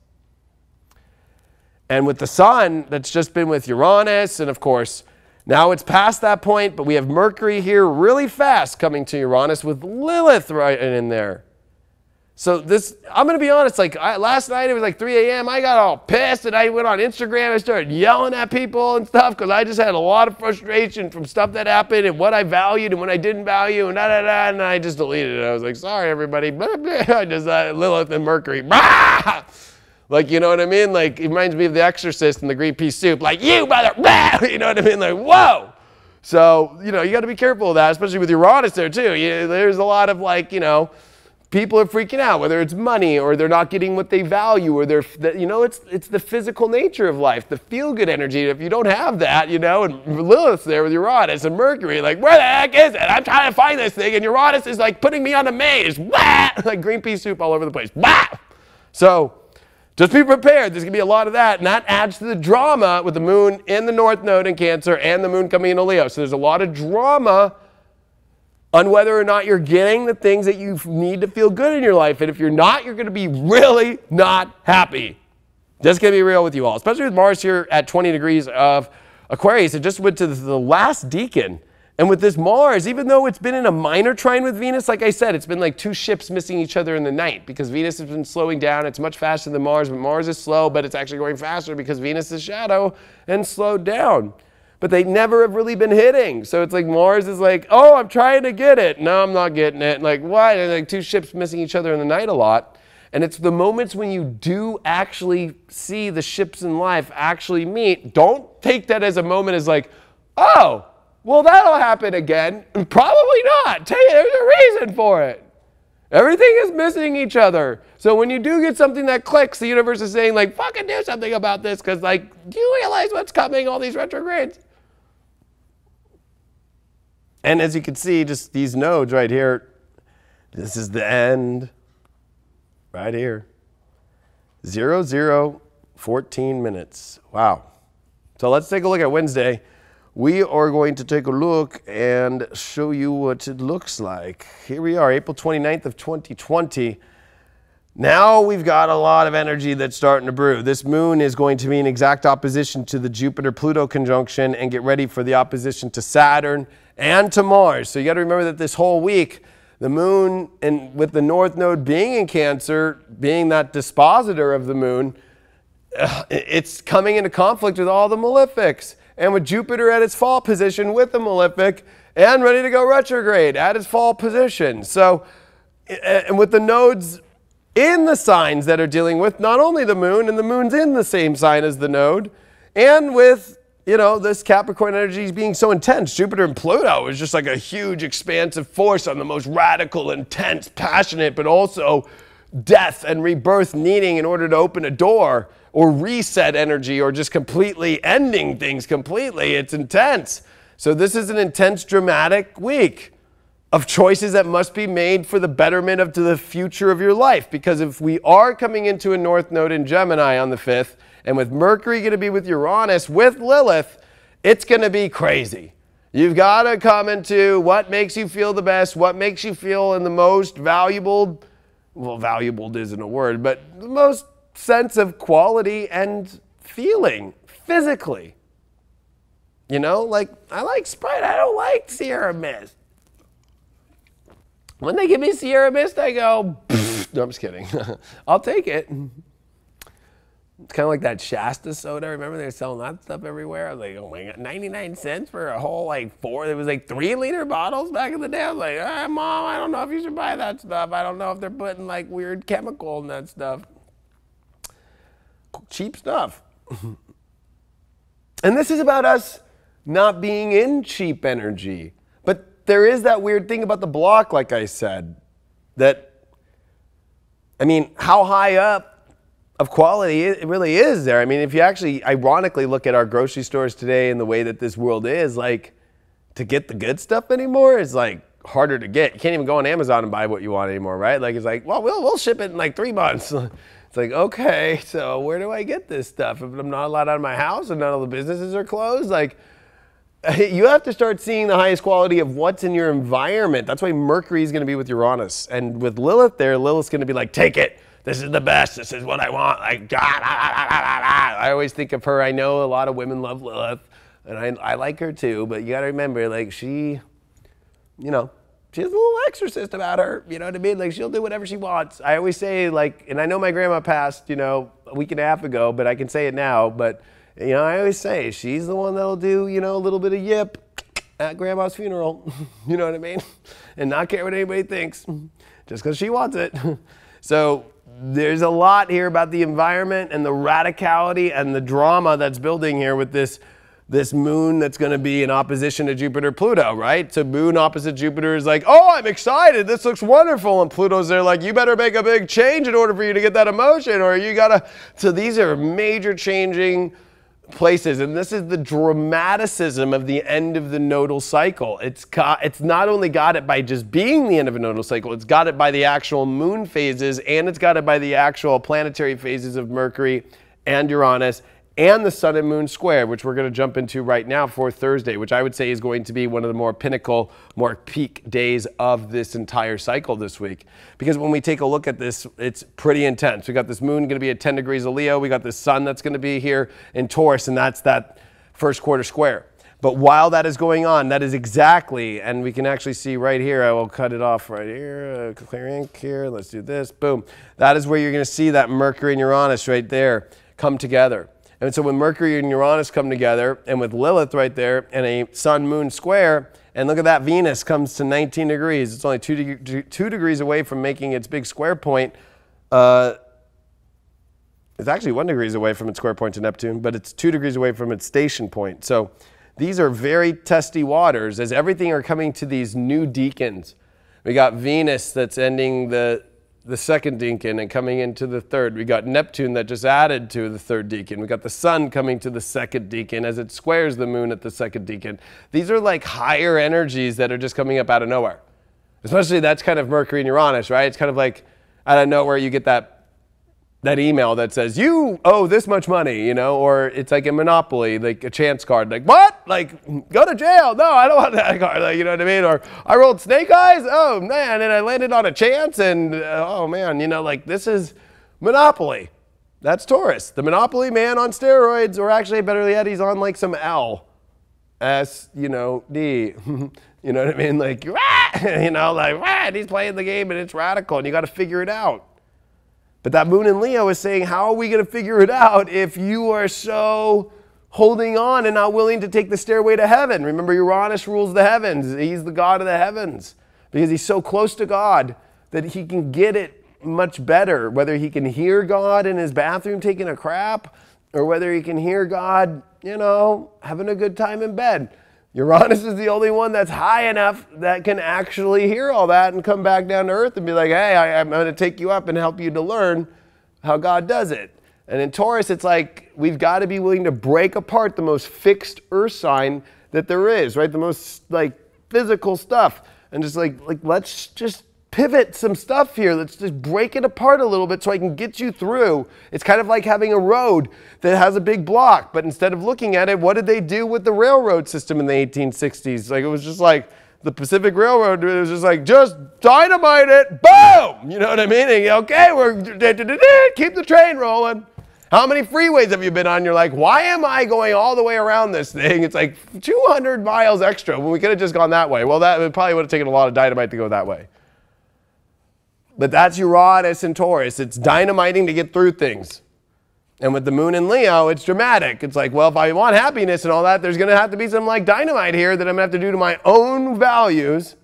And with the sun, that's just been with Uranus, and of course, now it's past that point, but we have Mercury here really fast coming to Uranus with Lilith right in there. So this, I'm going to be honest, like last night it was like 3 a.m. I got all pissed and I went on Instagram and started yelling at people and stuff because I just had a lot of frustration from stuff that happened and what I valued and what I didn't value and da-da-da, and I just deleted it. I was like, sorry, everybody. Blah, blah. I just, Lilith and Mercury. Bah! Like, you know what I mean? Like, it reminds me of The Exorcist and the green pea soup. Like, you mother, bah! You know what I mean? Like, whoa! So, you know, you got to be careful of that, especially with Uranus there too. There's a lot of like, you know, people are freaking out, whether it's money or they're not getting what they value or they're, you know, it's the physical nature of life, the feel-good energy. If you don't have that, you know, and Lilith's there with Uranus and Mercury, like, where the heck is it? I'm trying to find this thing, and Uranus is like putting me on a maze, bah! Like green pea soup all over the place, bah! So just be prepared. There's going to be a lot of that, and that adds to the drama with the moon in the North Node in Cancer and the moon coming into Leo. So there's a lot of drama on whether or not you're getting the things that you need to feel good in your life. And if you're not, you're going to be really not happy. Just going to be real with you all, especially with Mars here at 20 degrees of Aquarius. It just went to the last decan. And with this Mars, even though it's been in a minor trine with Venus, like I said, it's been like two ships missing each other in the night because Venus has been slowing down. It's much faster than Mars, but Mars is slow, but it's actually going faster because Venus is shadow and slowed down. But they never have really been hitting. So it's like Mars is like, oh, I'm trying to get it. No, I'm not getting it. Like, why? And like two ships missing each other in the night a lot. And it's the moments when you do actually see the ships in life actually meet. Don't take that as a moment as like, oh, well, that'll happen again. Probably not. Tell you, there's a reason for it. Everything is missing each other. So when you do get something that clicks, the universe is saying, like, fucking do something about this because, like, do you realize what's coming, all these retrogrades? And as you can see, just these nodes right here, this is the end right here. 0, 0, 14 minutes. Wow. So let's take a look at Wednesday. We are going to take a look and show you what it looks like. Here we are, April 29th of 2020. Now we've got a lot of energy that's starting to brew. This moon is going to be in exact opposition to the Jupiter-Pluto conjunction and get ready for the opposition to Saturn and to Mars. So you got to remember that this whole week, the moon, and with the North Node being in Cancer, being that dispositor of the moon, it's coming into conflict with all the malefics. And with Jupiter at its fall position with the malefic and ready to go retrograde at its fall position. So, and with the nodes in the signs that are dealing with not only the moon, and the moon's in the same sign as the node, and with, you know, this Capricorn energy being so intense. Jupiter and Pluto is just like a huge expansive force on the most radical, intense, passionate, but also death and rebirth needing in order to open a door or reset energy or just completely ending things completely. It's intense. So this is an intense, dramatic week of choices that must be made for the betterment of the future of your life. Because if we are coming into a North Node in Gemini on the 5th, and with Mercury going to be with Uranus, with Lilith, it's going to be crazy. You've got to come into what makes you feel the best, what makes you feel in the most valuable, well, valuable isn't a word, but the most sense of quality and feeling physically. You know, like, I like Sprite, I don't like Sierra Mist. When they give me Sierra Mist, I go, no, I'm just kidding. I'll take it. It's kind of like that Shasta soda. Remember they were selling that stuff everywhere? I was like, oh my God, 99 cents for a whole like 4, it was like 3-liter bottles back in the day. I was like, ah, Mom, I don't know if you should buy that stuff. I don't know if they're putting like weird chemical in that stuff. Cheap stuff. And this is about us not being in cheap energy. But there is that weird thing about the block, like I said, that, I mean, how high up of quality it really is there. I mean, if you actually ironically look at our grocery stores today and the way that this world is, like, to get the good stuff anymore is like harder to get. You can't even go on Amazon and buy what you want anymore, right? Like, it's like, well, we'll ship it in like 3 months. It's It's like, okay, so where do I get this stuff? If I'm not allowed out of my house and none of the businesses are closed, like, you have to start seeing the highest quality of what's in your environment. That's why Mercury is going to be with Uranus. And with Lilith there, Lilith's going to be like, take it. This is the best. This is what I want. Like, I always think of her. I know a lot of women love Lilith, and I like her too. But you got to remember, like, she, you know, she has a little exorcist about her. You know what I mean? Like, she'll do whatever she wants. I always say, like, and I know my grandma passed, you know, a week and a half ago, but I can say it now. But, you know, I always say she's the one that'll do, you know, a little bit of yip at grandma's funeral. You know what I mean? And not care what anybody thinks just because she wants it. So there's a lot here about the environment and the radicality and the drama that's building here with this moon that's going to be in opposition to Jupiter Pluto, right? So moon opposite Jupiter is like, oh, I'm excited. This looks wonderful. And Pluto's there like, you better make a big change in order for you to get that emotion, or you got to. So these are major changing places, and this is the dramaticism of the end of the nodal cycle. It's not only got it by just being the end of a nodal cycle, it's got it by the actual moon phases, and it's got it by the actual planetary phases of Mercury and Uranus and the Sun and Moon square, which we're going to jump into right now for Thursday, which I would say is going to be one of the more pinnacle, more peak days of this entire cycle this week. Because when we take a look at this, it's pretty intense. We got this moon going to be at 10 degrees of Leo. We got the sun that's going to be here in Taurus, and that's that first quarter square. But while that is going on, that is exactly, and we can actually see right here, I will cut it off right here, clear ink here, let's do this, boom. That is where you're going to see that Mercury and Uranus right there come together. And so when Mercury and Uranus come together, and with Lilith right there, and a Sun-Moon square, and look at that, Venus comes to 19 degrees. It's only 2 degrees away from making its big square point. It's actually 1 degree away from its square point to Neptune, but it's 2 degrees away from its station point. So these are very testy waters as everything are coming to these new deacons. We got Venus that's ending the second decan and coming into the third. We got Neptune that just added to the third decan. We got the sun coming to the second decan as it squares the moon at the second decan. These are like higher energies that are just coming up out of nowhere. Especially that's kind of Mercury and Uranus, right? It's kind of like out of nowhere you get that email that says, you owe this much money, you know, or it's like a Monopoly, like a chance card. Like, what? Like, go to jail. No, I don't want that card. Like, you know what I mean? Or I rolled snake eyes. Oh, man. And I landed on a chance. And, oh, man, you know, like this is Monopoly. That's Taurus. The Monopoly man on steroids, or actually, better yet, he's on like some S, you know, D. You know what I mean? Like, you know, like, he's playing the game and it's radical and you got to figure it out. But that moon in Leo is saying, how are we going to figure it out if you are so holding on and not willing to take the stairway to heaven? Remember, Uranus rules the heavens. He's the god of the heavens because he's so close to God that he can get it much better, whether he can hear God in his bathroom taking a crap or whether he can hear God, you know, having a good time in bed. Uranus is the only one that's high enough that can actually hear all that and come back down to earth and be like, hey, I'm going to take you up and help you to learn how God does it. And in Taurus, it's like we've got to be willing to break apart the most fixed earth sign that there is, right? The most like physical stuff. And just like let's just pivot some stuff here. Let's just break it apart a little bit so I can get you through. It's kind of like having a road that has a big block, but instead of looking at it, what did they do with the railroad system in the 1860s? Like it was just like the Pacific Railroad, it was just like, just dynamite it, boom! You know what I mean? And, okay, we're keep the train rolling. How many freeways have you been on? You're like, why am I going all the way around this thing? It's like 200 miles extra when we could have just gone that way. Well, that probably would have taken a lot of dynamite to go that way. But that's Uranus and Taurus. It's dynamiting to get through things. And with the moon in Leo, it's dramatic. It's like, well, if I want happiness and all that, there's going to have to be some like dynamite here that I'm going to have to do to my own values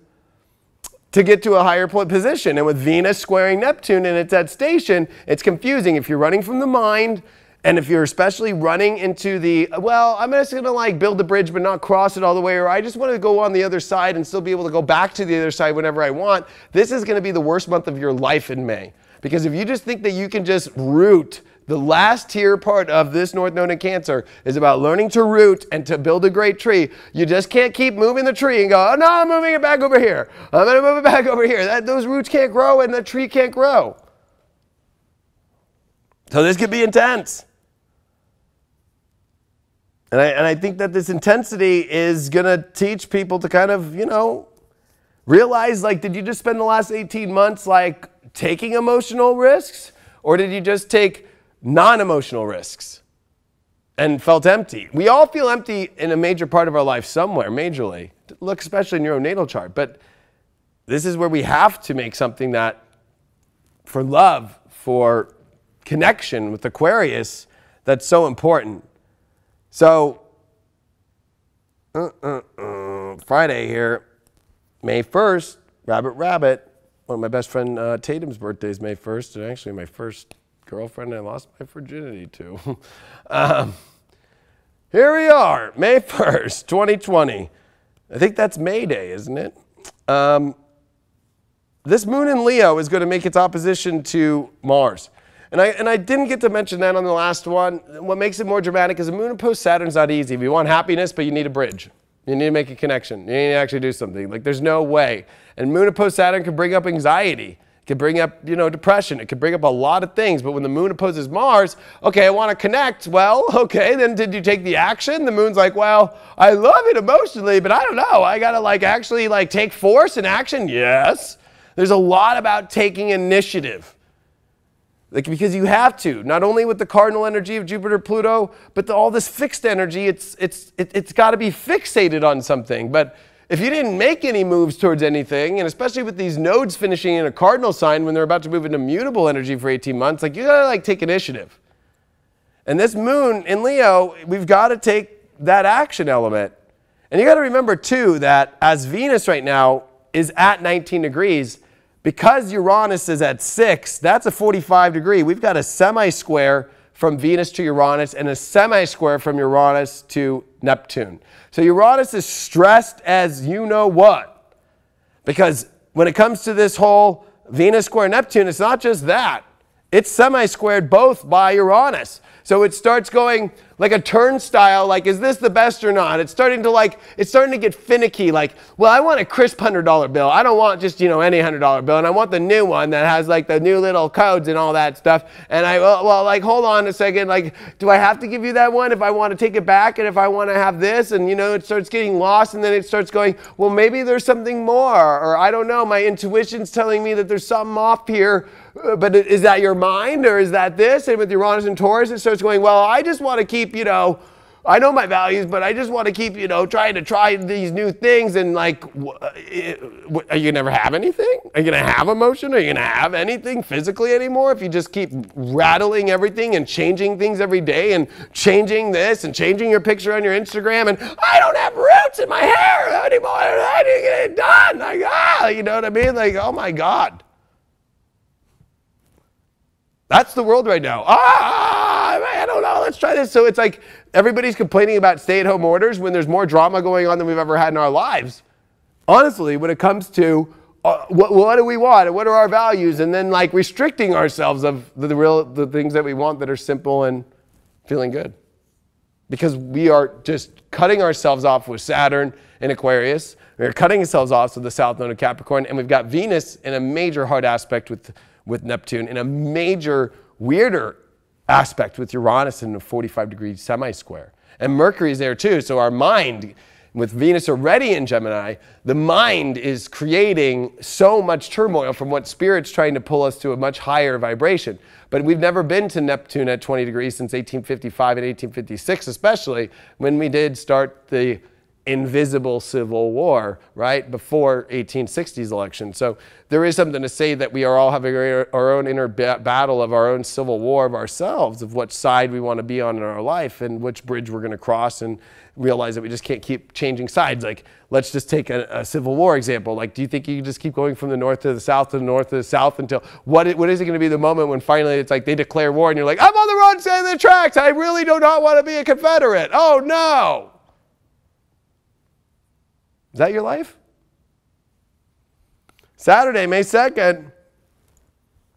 to get to a higher position. And with Venus squaring Neptune and it's at station, it's confusing. If you're running from the mind, and if you're especially running into the, well, I'm just going to like build the bridge but not cross it all the way, or I just want to go on the other side and still be able to go back to the other side whenever I want, this is going to be the worst month of your life in May. Because if you just think that you can just root, the last tier part of this North Node in Cancer is about learning to root and to build a great tree. You just can't keep moving the tree and go, oh no, I'm moving it back over here. I'm going to move it back over here. Those roots can't grow and the tree can't grow. So this could be intense. And I think that this intensity is going to teach people to kind of, you know, realize, like, did you just spend the last 18 months, like, taking emotional risks? Or did you just take non-emotional risks and felt empty? We all feel empty in a major part of our life somewhere, majorly. Look, especially in your own natal chart. But this is where we have to make something that, for love, for connection with Aquarius, that's so important. So, Friday here, May 1st, Rabbit. One of my best friend Tatum's birthday is May 1st, and actually my first girlfriend I lost my virginity to. Here we are, May 1st, 2020. I think that's May Day, isn't it? This moon in Leo is going to make its opposition to Mars. And I didn't get to mention that on the last one. What makes it more dramatic is a moon opposed Saturn's not easy. If you want happiness, but you need a bridge. You need to make a connection. You need to actually do something. Like, there's no way. And moon opposed Saturn can bring up anxiety. It can bring up, you know, depression. It can bring up a lot of things. But when the moon opposes Mars, okay, I want to connect. Well, okay, then did you take the action? The moon's like, well, I love it emotionally, but I don't know. I got to, like, actually, like, take force and action? Yes. There's a lot about taking initiative. Like, because you have to, not only with the cardinal energy of Jupiter, Pluto, but all this fixed energy, it's got to be fixated on something. But if you didn't make any moves towards anything, and especially with these nodes finishing in a cardinal sign when they're about to move into mutable energy for 18 months, like, you got to, like, take initiative. And this moon in Leo, we've got to take that action element. And you got to remember too that as Venus right now is at 19 degrees, because Uranus is at 6, that's a 45 degree. We've got a semi-square from Venus to Uranus and a semi-square from Uranus to Neptune. So Uranus is stressed as you know what. Because when it comes to this whole Venus square Neptune, it's not just that. It's semi-squared both by Uranus. So it starts going like a turnstile, like, is this the best or not? It's starting to get finicky, like, well, I want a crisp $100 bill. I don't want just, you know, any $100 bill. And I want the new one that has, like, the new little codes and all that stuff. And well, like, hold on a second. Like, do I have to give you that one if I want to take it back and if I want to have this? And, you know, it starts getting lost and then it starts going, well, maybe there's something more. Or I don't know, my intuition's telling me that there's something off here. But is that your mind or is that this? And with Uranus and Taurus, it starts going, well, I just want to keep, you know, I know my values, but I just want to keep, you know, trying to try these new things. And, like, are you going to never have anything? Are you going to have emotion? Are you going to have anything physically anymore if you just keep rattling everything and changing things every day and changing this and changing your picture on your Instagram? And I don't have roots in my hair anymore. I didn't get it done. Like, you know what I mean? Like, oh my God. That's the world right now. I don't know, let's try this. So it's like everybody's complaining about stay-at-home orders when there's more drama going on than we've ever had in our lives. Honestly, when it comes to what do we want and what are our values, and then, like, restricting ourselves of the things that we want that are simple and feeling good. Because we are just cutting ourselves off with Saturn in Aquarius. We're cutting ourselves off with the South Node of Capricorn, and we've got Venus in a major hard aspect with Neptune, in a major weirder aspect with Uranus in a 45-degree semi-square. And Mercury is there too, so our mind, with Venus already in Gemini, the mind is creating so much turmoil from what Spirit's trying to pull us to a much higher vibration. But we've never been to Neptune at 20 degrees since 1855 and 1856, especially when we did start the invisible civil war, right, before 1860s election. So there is something to say that we are all having our own inner battle of our own civil war of ourselves, of what side we want to be on in our life and which bridge we're going to cross, and realize that we just can't keep changing sides. Like, let's just take a civil war example. Like, do you think you can just keep going from the north to the south to the north to the south until, what is it going to be the moment when finally it's like they declare war and you're like, I'm on the wrong side of the tracks. I really do not want to be a Confederate. Oh no. Is that your life? Saturday, May 2nd,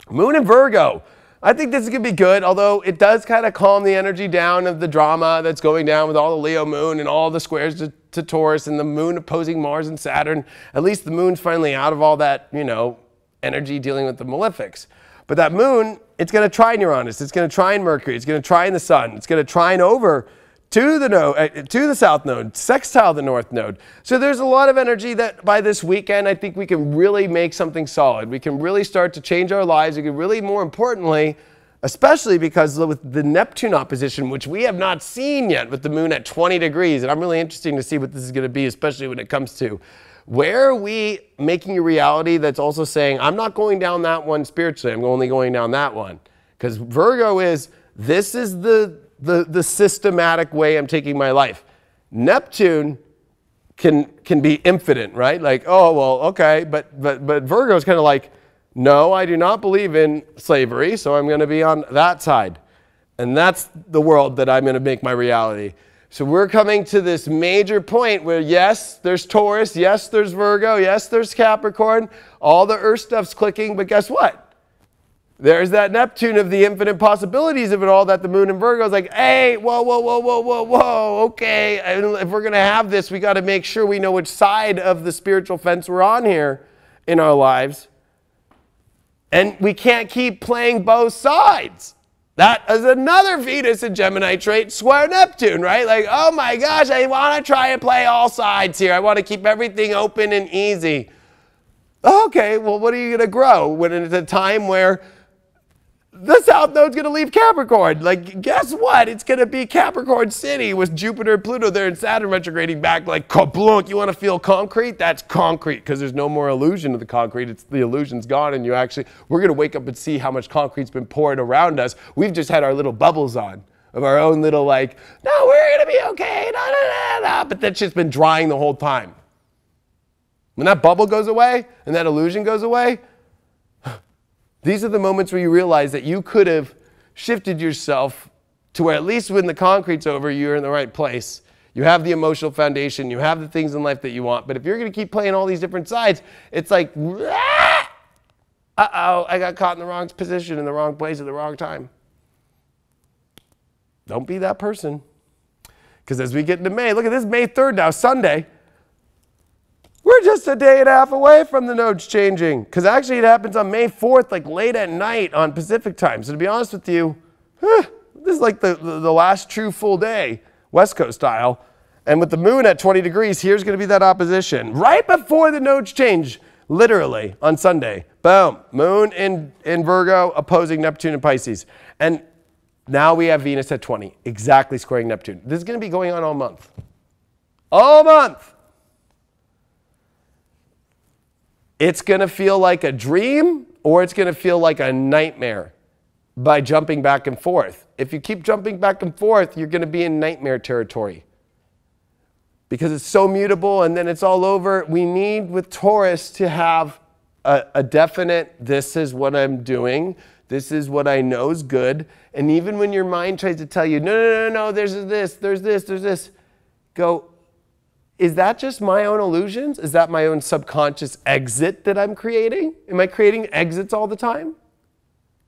Moon in Virgo. I think this is going to be good, although it does kind of calm the energy down of the drama that's going down with all the Leo moon and all the squares to Taurus and the moon opposing Mars and Saturn. At least the moon's finally out of all that, you know, energy dealing with the malefics. But that moon, it's going to trine Uranus. It's going to trine Mercury. It's going to trine the sun. It's going to trine over to the south node, sextile the north node. So there's a lot of energy that by this weekend, I think we can really make something solid. We can really start to change our lives. We can really, more importantly, especially because with the Neptune opposition, which we have not seen yet with the moon at 20 degrees, and I'm really interested to see what this is going to be, especially when it comes to where are we making a reality that's also saying, I'm not going down that one spiritually, I'm only going down that one. Because Virgo is, this is the systematic way I'm taking my life. Neptune can be infinite, right? Like, oh, well, okay, but Virgo is kind of like, no, I do not believe in slavery, so I'm going to be on that side. And that's the world that I'm going to make my reality. So we're coming to this major point where, yes, there's Taurus, yes, there's Virgo, yes, there's Capricorn, all the earth stuff's clicking, but guess what? There's that Neptune of the infinite possibilities of it all that the moon in Virgo is like, hey, whoa, whoa, whoa, whoa, whoa, whoa, okay. And if we're going to have this, we got to make sure we know which side of the spiritual fence we're on here in our lives. And we can't keep playing both sides. That is another Venus and Gemini trait, square Neptune, right? Like, oh my gosh, I want to try and play all sides here. I want to keep everything open and easy. Okay, well, what are you going to grow when it's a time where the South Node's going to leave Capricorn? Like, guess what? It's going to be Capricorn City with Jupiter and Pluto there and Saturn retrograding back like kablunk. You want to feel concrete? That's concrete because there's no more illusion of the concrete. The illusion's gone and we're going to wake up and see how much concrete's been poured around us. We've just had our little bubbles on of our own little like, no, we're going to be okay, da, da, da, da. But that's just been drying the whole time. When that bubble goes away and that illusion goes away, these are the moments where you realize that you could have shifted yourself to where at least when the concrete's over, you're in the right place. You have the emotional foundation. You have the things in life that you want. But if you're going to keep playing all these different sides, it's like, uh-oh, I got caught in the wrong position, in the wrong place at the wrong time. Don't be that person. Because as we get into May, look at this, May 3rd now, Sunday. We're just a day and a half away from the nodes changing. Because actually it happens on May 4th, like late at night on Pacific time. So to be honest with you, this is like the last true full day, West Coast style. And with the moon at 20 degrees, here's going to be that opposition. Right before the nodes change, literally on Sunday. Boom, moon in Virgo opposing Neptune and Pisces. And now we have Venus at 20, exactly squaring Neptune. This is going to be going on all month. All month. It's going to feel like a dream or it's going to feel like a nightmare by jumping back and forth. If you keep jumping back and forth, you're going to be in nightmare territory because it's so mutable and then it's all over. We need with Taurus to have a definite, this is what I'm doing. This is what I know is good. And even when your mind tries to tell you, no, there's this, go, is that just my own illusions? Is that my own subconscious exit that I'm creating? Am I creating exits all the time?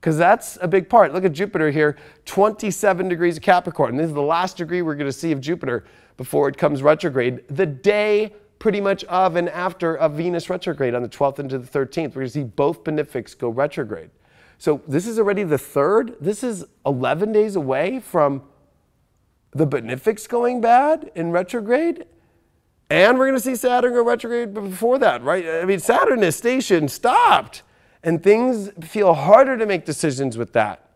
Because that's a big part. Look at Jupiter here, 27 degrees of Capricorn. This is the last degree we're going to see of Jupiter before it comes retrograde. The day pretty much of and after a Venus retrograde on the 12th into the 13th. We're going to see both benefics go retrograde. So this is already the 3rd. This is 11 days away from the benefics going bad in retrograde. And we're going to see Saturn go retrograde before that, right? I mean, Saturn is station stopped. And things feel harder to make decisions with that.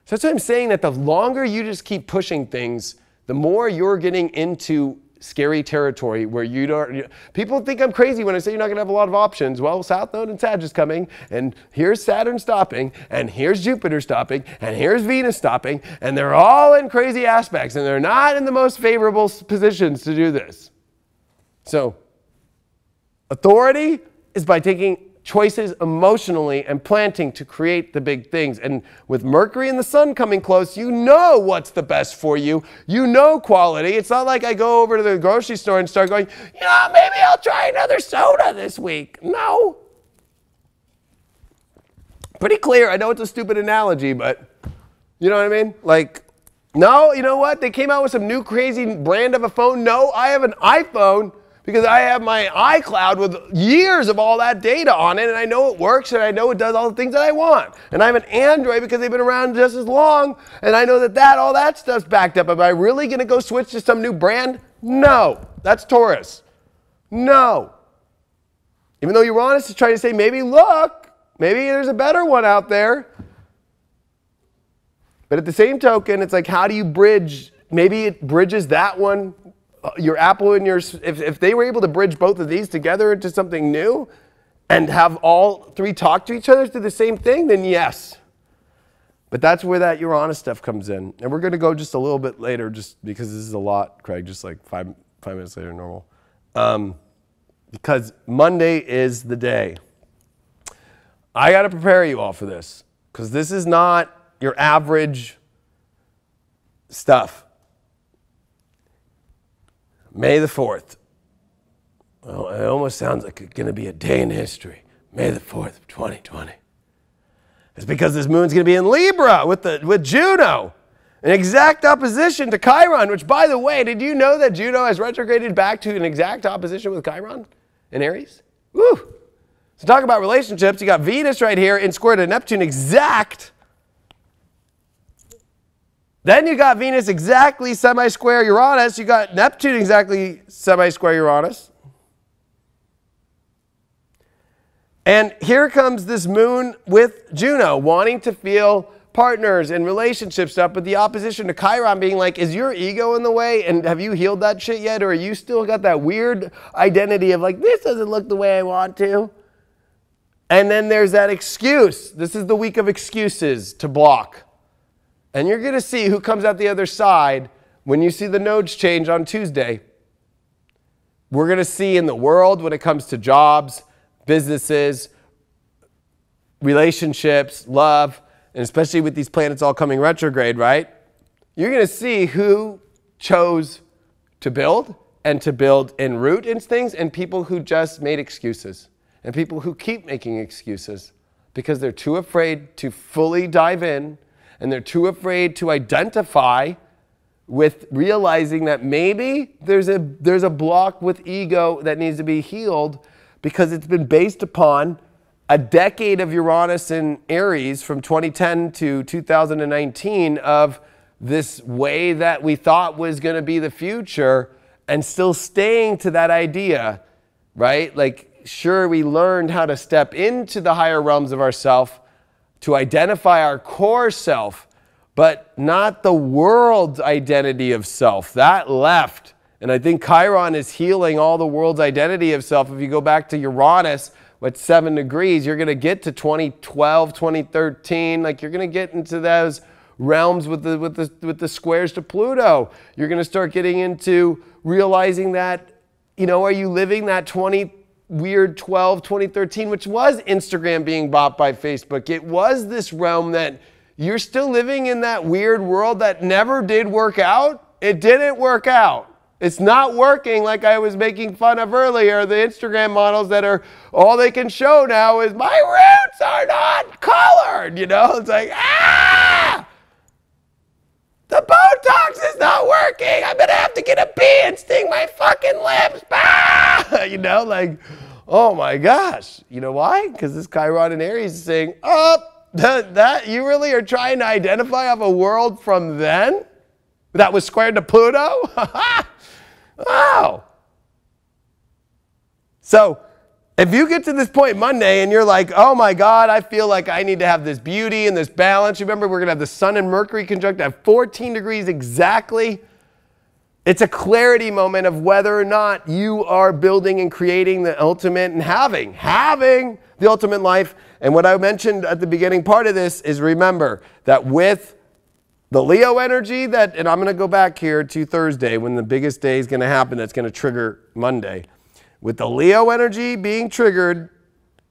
So that's why I'm saying that the longer you just keep pushing things, the more you're getting into scary territory where you don't... People think I'm crazy when I say you're not going to have a lot of options. Well, South Node and Sag is coming, and here's Saturn stopping, and here's Jupiter stopping, and here's Venus stopping, and they're all in crazy aspects, and they're not in the most favorable positions to do this. So, authority is by taking choices emotionally and planting to create the big things. And with Mercury and the Sun coming close, you know what's the best for you. You know quality. It's not like I go over to the grocery store and start going, you know, maybe I'll try another soda this week. No. Pretty clear. I know it's a stupid analogy, but you know what I mean? Like, no, you know what? They came out with some new crazy brand of a phone. No, I have an iPhone. because I have my iCloud with years of all that data on it, and I know it works, and I know it does all the things that I want. And I have an Android because they've been around just as long, and I know that all that stuff's backed up. Am I really going to go switch to some new brand? No. That's Taurus. No. Even though Uranus is trying to say, maybe look, maybe there's a better one out there. But at the same token, it's like, how do you bridge? Maybe it bridges that one, your Apple and yours. If they were able to bridge both of these together into something new and have all three talk to each other to the same thing, then yes. But that's where that Uranus stuff comes in. And we're going to go just a little bit later, just because this is a lot, Craig, just like five minutes later than normal. Because Monday is the day. I got to prepare you all for this, because this is not your average stuff. May the 4th. Well, it almost sounds like it's going to be a day in history. May the 4th of 2020. It's because this moon's going to be in Libra with Juno. An exact opposition to Chiron, which, by the way, did you know that Juno has retrograded back to an exact opposition with Chiron in Aries? Woo! So talk about relationships. You got Venus right here in square to Neptune exact. Then you got Venus exactly semi-square Uranus. You got Neptune exactly semi-square Uranus. And here comes this moon with Juno wanting to feel partners and relationship stuff, but the opposition to Chiron being like, is your ego in the way? And have you healed that shit yet? Or are you still got that weird identity of like, this doesn't look the way I want to? And then there's that excuse. This is the week of excuses to block. And you're going to see who comes out the other side when you see the nodes change on Tuesday. We're going to see in the world when it comes to jobs, businesses, relationships, love, and especially with these planets all coming retrograde, right? You're going to see who chose to build and to build en route in things, and people who just made excuses, and people who keep making excuses because they're too afraid to fully dive in, and they're too afraid to identify with realizing that maybe there's a block with ego that needs to be healed, because it's been based upon a decade of Uranus in Aries from 2010 to 2019 of this way that we thought was going to be the future, and still staying to that idea, right? Like, sure, we learned how to step into the higher realms of ourself to identify our core self, but not the world's identity of self. That left. And I think Chiron is healing all the world's identity of self. If you go back to Uranus, at 7 degrees, you're going to get to 2012, 2013. Like, you're going to get into those realms with the squares to Pluto. You're going to start getting into realizing that, you know, are you living that 2013, which was Instagram being bought by Facebook. It was this realm that you're still living in that weird world that never did work out. It didn't work out. It's not working, like I was making fun of earlier, the Instagram models that are, all they can show now is, my roots are not colored, you know? It's like, ah! The Botox is not working. I'm going to have to get a bee and sting my fucking lips. Ah! You know, like, oh my gosh. You know why? Because this Chiron in Aries is saying, oh, that you really are trying to identify off a world from then? That was squared to Pluto? Wow. So if you get to this point Monday and you're like, oh my God, I feel like I need to have this beauty and this balance. Remember, we're going to have the Sun and Mercury conjunct at 14 degrees exactly. It's a clarity moment of whether or not you are building and creating the ultimate and having the ultimate life. And what I mentioned at the beginning part of this is, remember that with the Leo energy and I'm going to go back here to Thursday when the biggest day is going to happen that's going to trigger Monday. With the Leo energy being triggered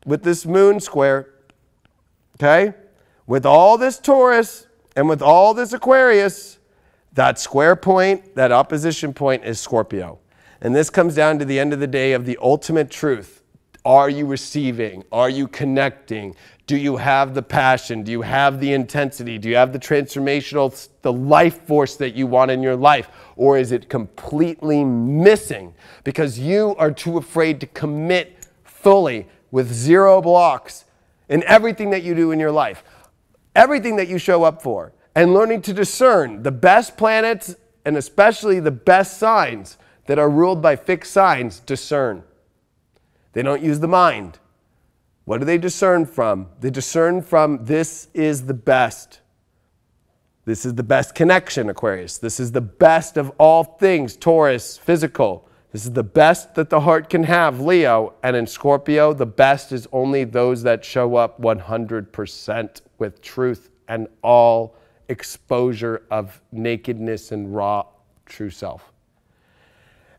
with this moon square, okay? With all this Taurus and with all this Aquarius, that square point, that opposition point is Scorpio. And this comes down to the end of the day of the ultimate truth. Are you receiving? Are you connecting? Do you have the passion? Do you have the intensity? Do you have the transformational, the life force that you want in your life? Or is it completely missing because you are too afraid to commit fully with zero blocks in everything that you do in your life, everything that you show up for, and learning to discern the best planets and especially the best signs that are ruled by fixed signs? Discern. They don't use the mind. What do they discern from? They discern from, this is the best. This is the best connection, Aquarius. This is the best of all things, Taurus, physical. This is the best that the heart can have, Leo. And in Scorpio, the best is only those that show up 100% with truth and all exposure of nakedness and raw true self.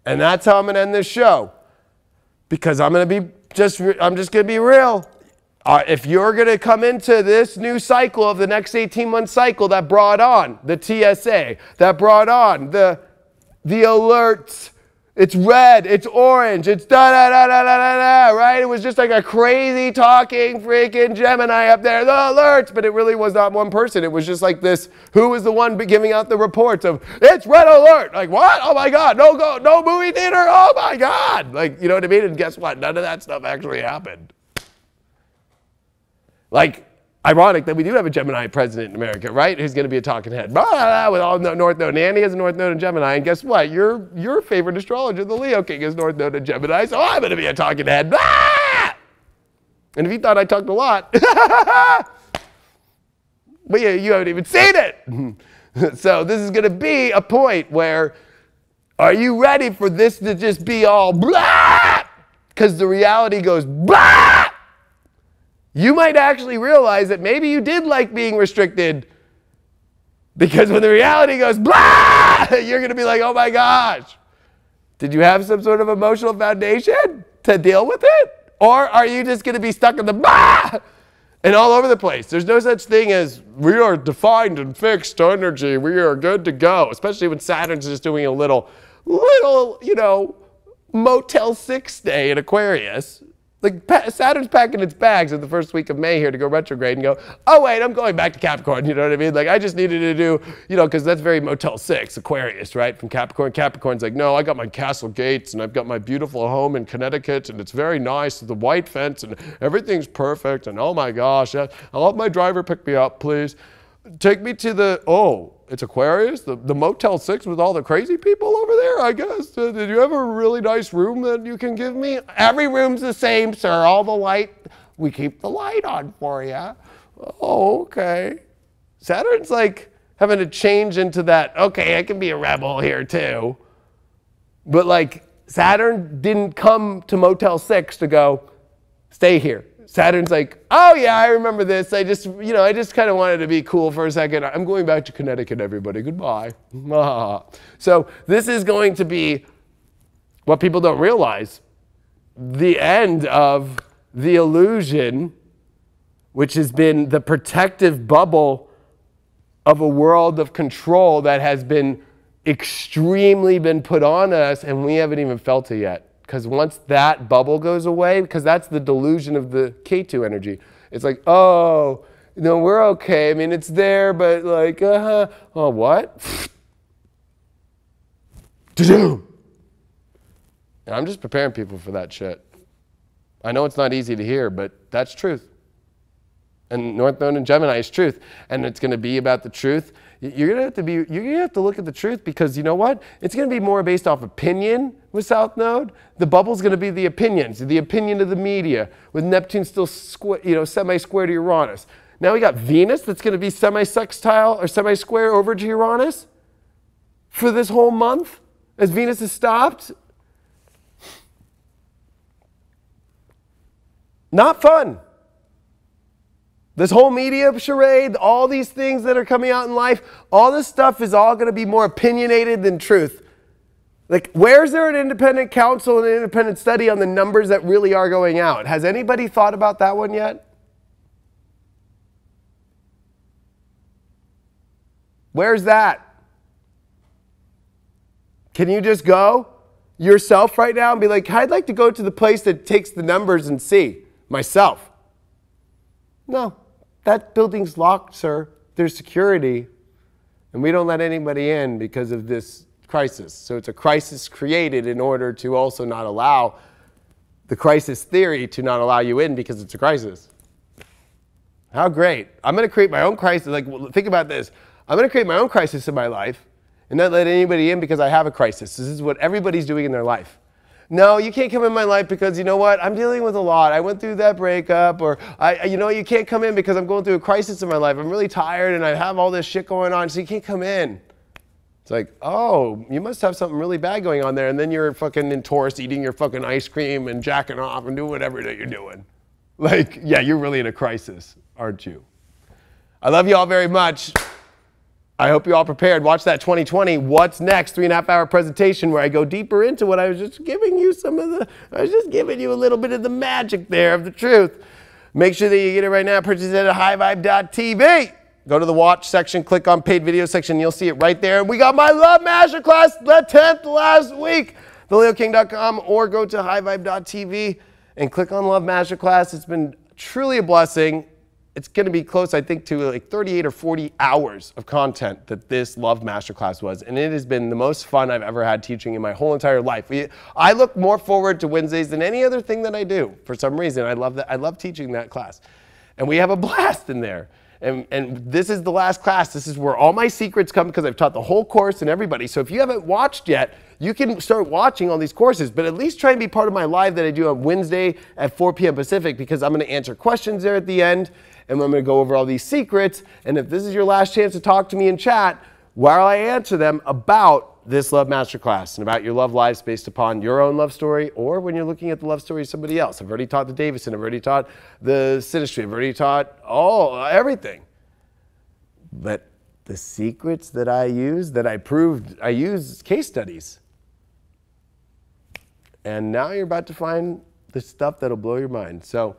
And that's how I'm going to end this show. Because I'm just going to be real. If you're going to come into this new cycle of the next 18-month cycle that brought on the TSA, that brought on the alerts, it's red, it's orange, it's da-da-da-da-da-da-da, right? It was just like a crazy talking freaking Gemini up there, the alerts, but it really was not one person. It was just like this, who was the one giving out the reports of, it's red alert. Like, what? Oh my God, no movie theater, oh my God. Like, you know what I mean? And guess what? None of that stuff actually happened. Like, ironic that we do have a Gemini president in America, right? Who's going to be a talking head. Blah, blah, blah, with all North Node. Nanny has a North Node in Gemini. And guess what? Your favorite astrologer, the Leo King, is North Node in Gemini. So I'm going to be a talking head. Blah! And if you thought I talked a lot, but yeah, you haven't even seen it. So this is going to be a point where, are you ready for this to just be all blah? Because the reality goes blah! You might actually realize that maybe you did like being restricted, because when the reality goes blah, you're going to be like, oh my gosh. Did you have some sort of emotional foundation to deal with it? Or are you just going to be stuck in the blah and all over the place? There's no such thing as we are defined and fixed energy. We are good to go, especially when Saturn's just doing a little, Motel 6 day in Aquarius. Like, Saturn's packing its bags in the first week of May here to go retrograde and go, oh, wait, I'm going back to Capricorn. You know what I mean? Like, I just needed to do, because that's very Motel 6, Aquarius, right? From Capricorn. Capricorn's like, no, I got my castle gates and I've got my beautiful home in Connecticut and it's very nice, the white fence and everything's perfect. And oh my gosh, I'll have my driver pick me up, please. Take me to it's Aquarius, the Motel 6 with all the crazy people over there, I guess. Did you have a really nice room that you can give me? Every room's the same, sir. All the light, we keep the light on for you. Oh, okay. Saturn's like having to change into that, okay, I can be a rebel here too. But like, Saturn didn't come to Motel 6 to go, stay here. Saturn's like, oh yeah, I remember this. I just kind of wanted to be cool for a second. I'm going back to Connecticut, everybody. Goodbye. So this is going to be what people don't realize. The end of the illusion, which has been the protective bubble of a world of control that has been extremely put on us, and we haven't even felt it yet. Because once that bubble goes away, because that's the delusion of the K2 energy. It's like, oh, no, we're okay. I mean, it's there, but like, oh, what? And I'm just preparing people for that shit. I know it's not easy to hear, but that's truth. And North Node in Gemini is truth. And it's going to be about the truth. You're going to have to look at the truth, because you know what? It's going to be more based off opinion with South Node. The bubble's going to be the opinions, the opinion of the media, with Neptune still semi-square to Uranus. Now we got Venus that's going to be semi-sextile or semi-square over to Uranus for this whole month as Venus has stopped. Not fun. This whole media charade, all these things that are coming out in life, all this stuff is all going to be more opinionated than truth. Like, where's there an independent counsel and an independent study on the numbers that really are going out? Has anybody thought about that one yet? Where's that? Can you just go? yourself right now and be like, I'd like to go to the place that takes the numbers and see myself. No, that building's locked, sir. There's security. And we don't let anybody in because of this crisis. So it's a crisis created in order to also not allow the crisis theory to not allow you in because it's a crisis. How great. I'm going to create my own crisis. Like, think about this. I'm going to create my own crisis in my life and not let anybody in because I have a crisis. This is what everybody's doing in their life. No, you can't come in my life because, you know what, I'm dealing with a lot. I went through that breakup, or, you can't come in because I'm going through a crisis in my life. I'm really tired and I have all this shit going on, so you can't come in. It's like, oh, you must have something really bad going on there, and then you're fucking in Taurus eating your fucking ice cream and jacking off and doing whatever that you're doing. Like, yeah, you're really in a crisis, aren't you? I love you all very much. I hope you're all prepared. Watch that 2020 What's Next 3.5-hour presentation where I go deeper into what I was just giving you I was just giving you a little bit of the magic there of the truth. Make sure that you get it right now. Purchase it at highvibe.tv. Go to the watch section, click on paid video section, you'll see it right there. And we got my Love Masterclass, the 10th last week, theleoking.com, or go to highvibe.tv and click on Love Masterclass. It's been truly a blessing. It's going to be close, I think, to like 38 or 40 hours of content that this Love Masterclass was. And it has been the most fun I've ever had teaching in my whole entire life. I look more forward to Wednesdays than any other thing that I do. For some reason, I love that. I love teaching that class. And we have a blast in there. And this is the last class. This is where all my secrets come because I've taught the whole course and everybody. So if you haven't watched yet, you can start watching all these courses, but at least try and be part of my live that I do on Wednesday at 4 p.m. Pacific, because I'm going to answer questions there at the end, and I'm going to go over all these secrets. And if this is your last chance to talk to me in chat, while I answer them about this Love Masterclass and about your love lives based upon your own love story, or when you're looking at the love story of somebody else. I've already taught the Davison, I've already taught the synastry, I've already taught everything. But the secrets that I use, that I proved, I use case studies. And now you're about to find the stuff that'll blow your mind. So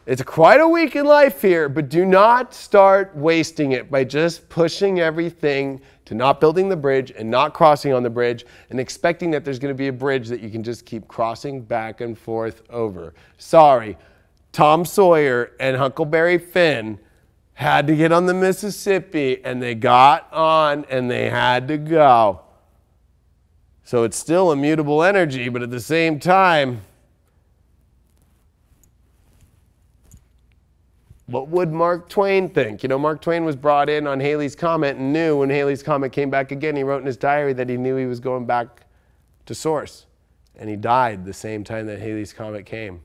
it's quite a week in life here, but do not start wasting it by just pushing everything to not building the bridge and not crossing on the bridge and expecting that there's going to be a bridge that you can just keep crossing back and forth over. Sorry, Tom Sawyer and Huckleberry Finn had to get on the Mississippi, and they got on and they had to go. So it's still immutable energy, but at the same time, what would Mark Twain think? You know, Mark Twain was brought in on Halley's Comet and knew when Halley's Comet came back again, he wrote in his diary that he knew he was going back to source. And he died the same time that Halley's Comet came.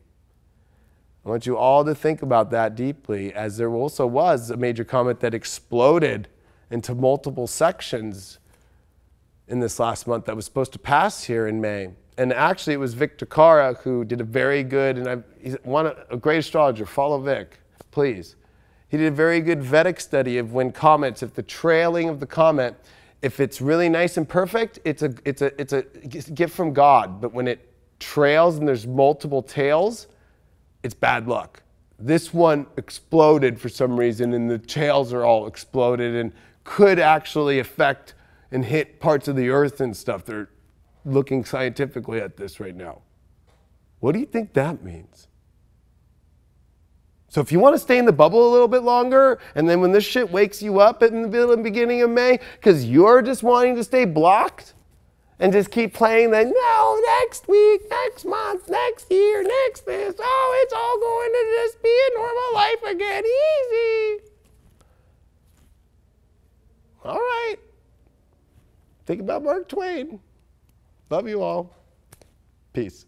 I want you all to think about that deeply, as there also was a major comet that exploded into multiple sections in this last month that was supposed to pass here in May. And actually it was Vic Takara who did a very good, and he's a great astrologer, follow Vic. Please. He did a very good Vedic study of when comets, if the trailing of the comet, if it's really nice and perfect, it's a gift from God. But when it trails and there's multiple tails, it's bad luck. This one exploded for some reason, and the tails are all exploded and could actually affect and hit parts of the earth and stuff. They're looking scientifically at this right now. What do you think that means? So if you want to stay in the bubble a little bit longer, and then when this shit wakes you up in the beginning of May, because you're just wanting to stay blocked and just keep playing the, no, next week, next month, next year, next this, oh, it's all going to just be a normal life again, easy. All right. Think about Mark Twain. Love you all. Peace.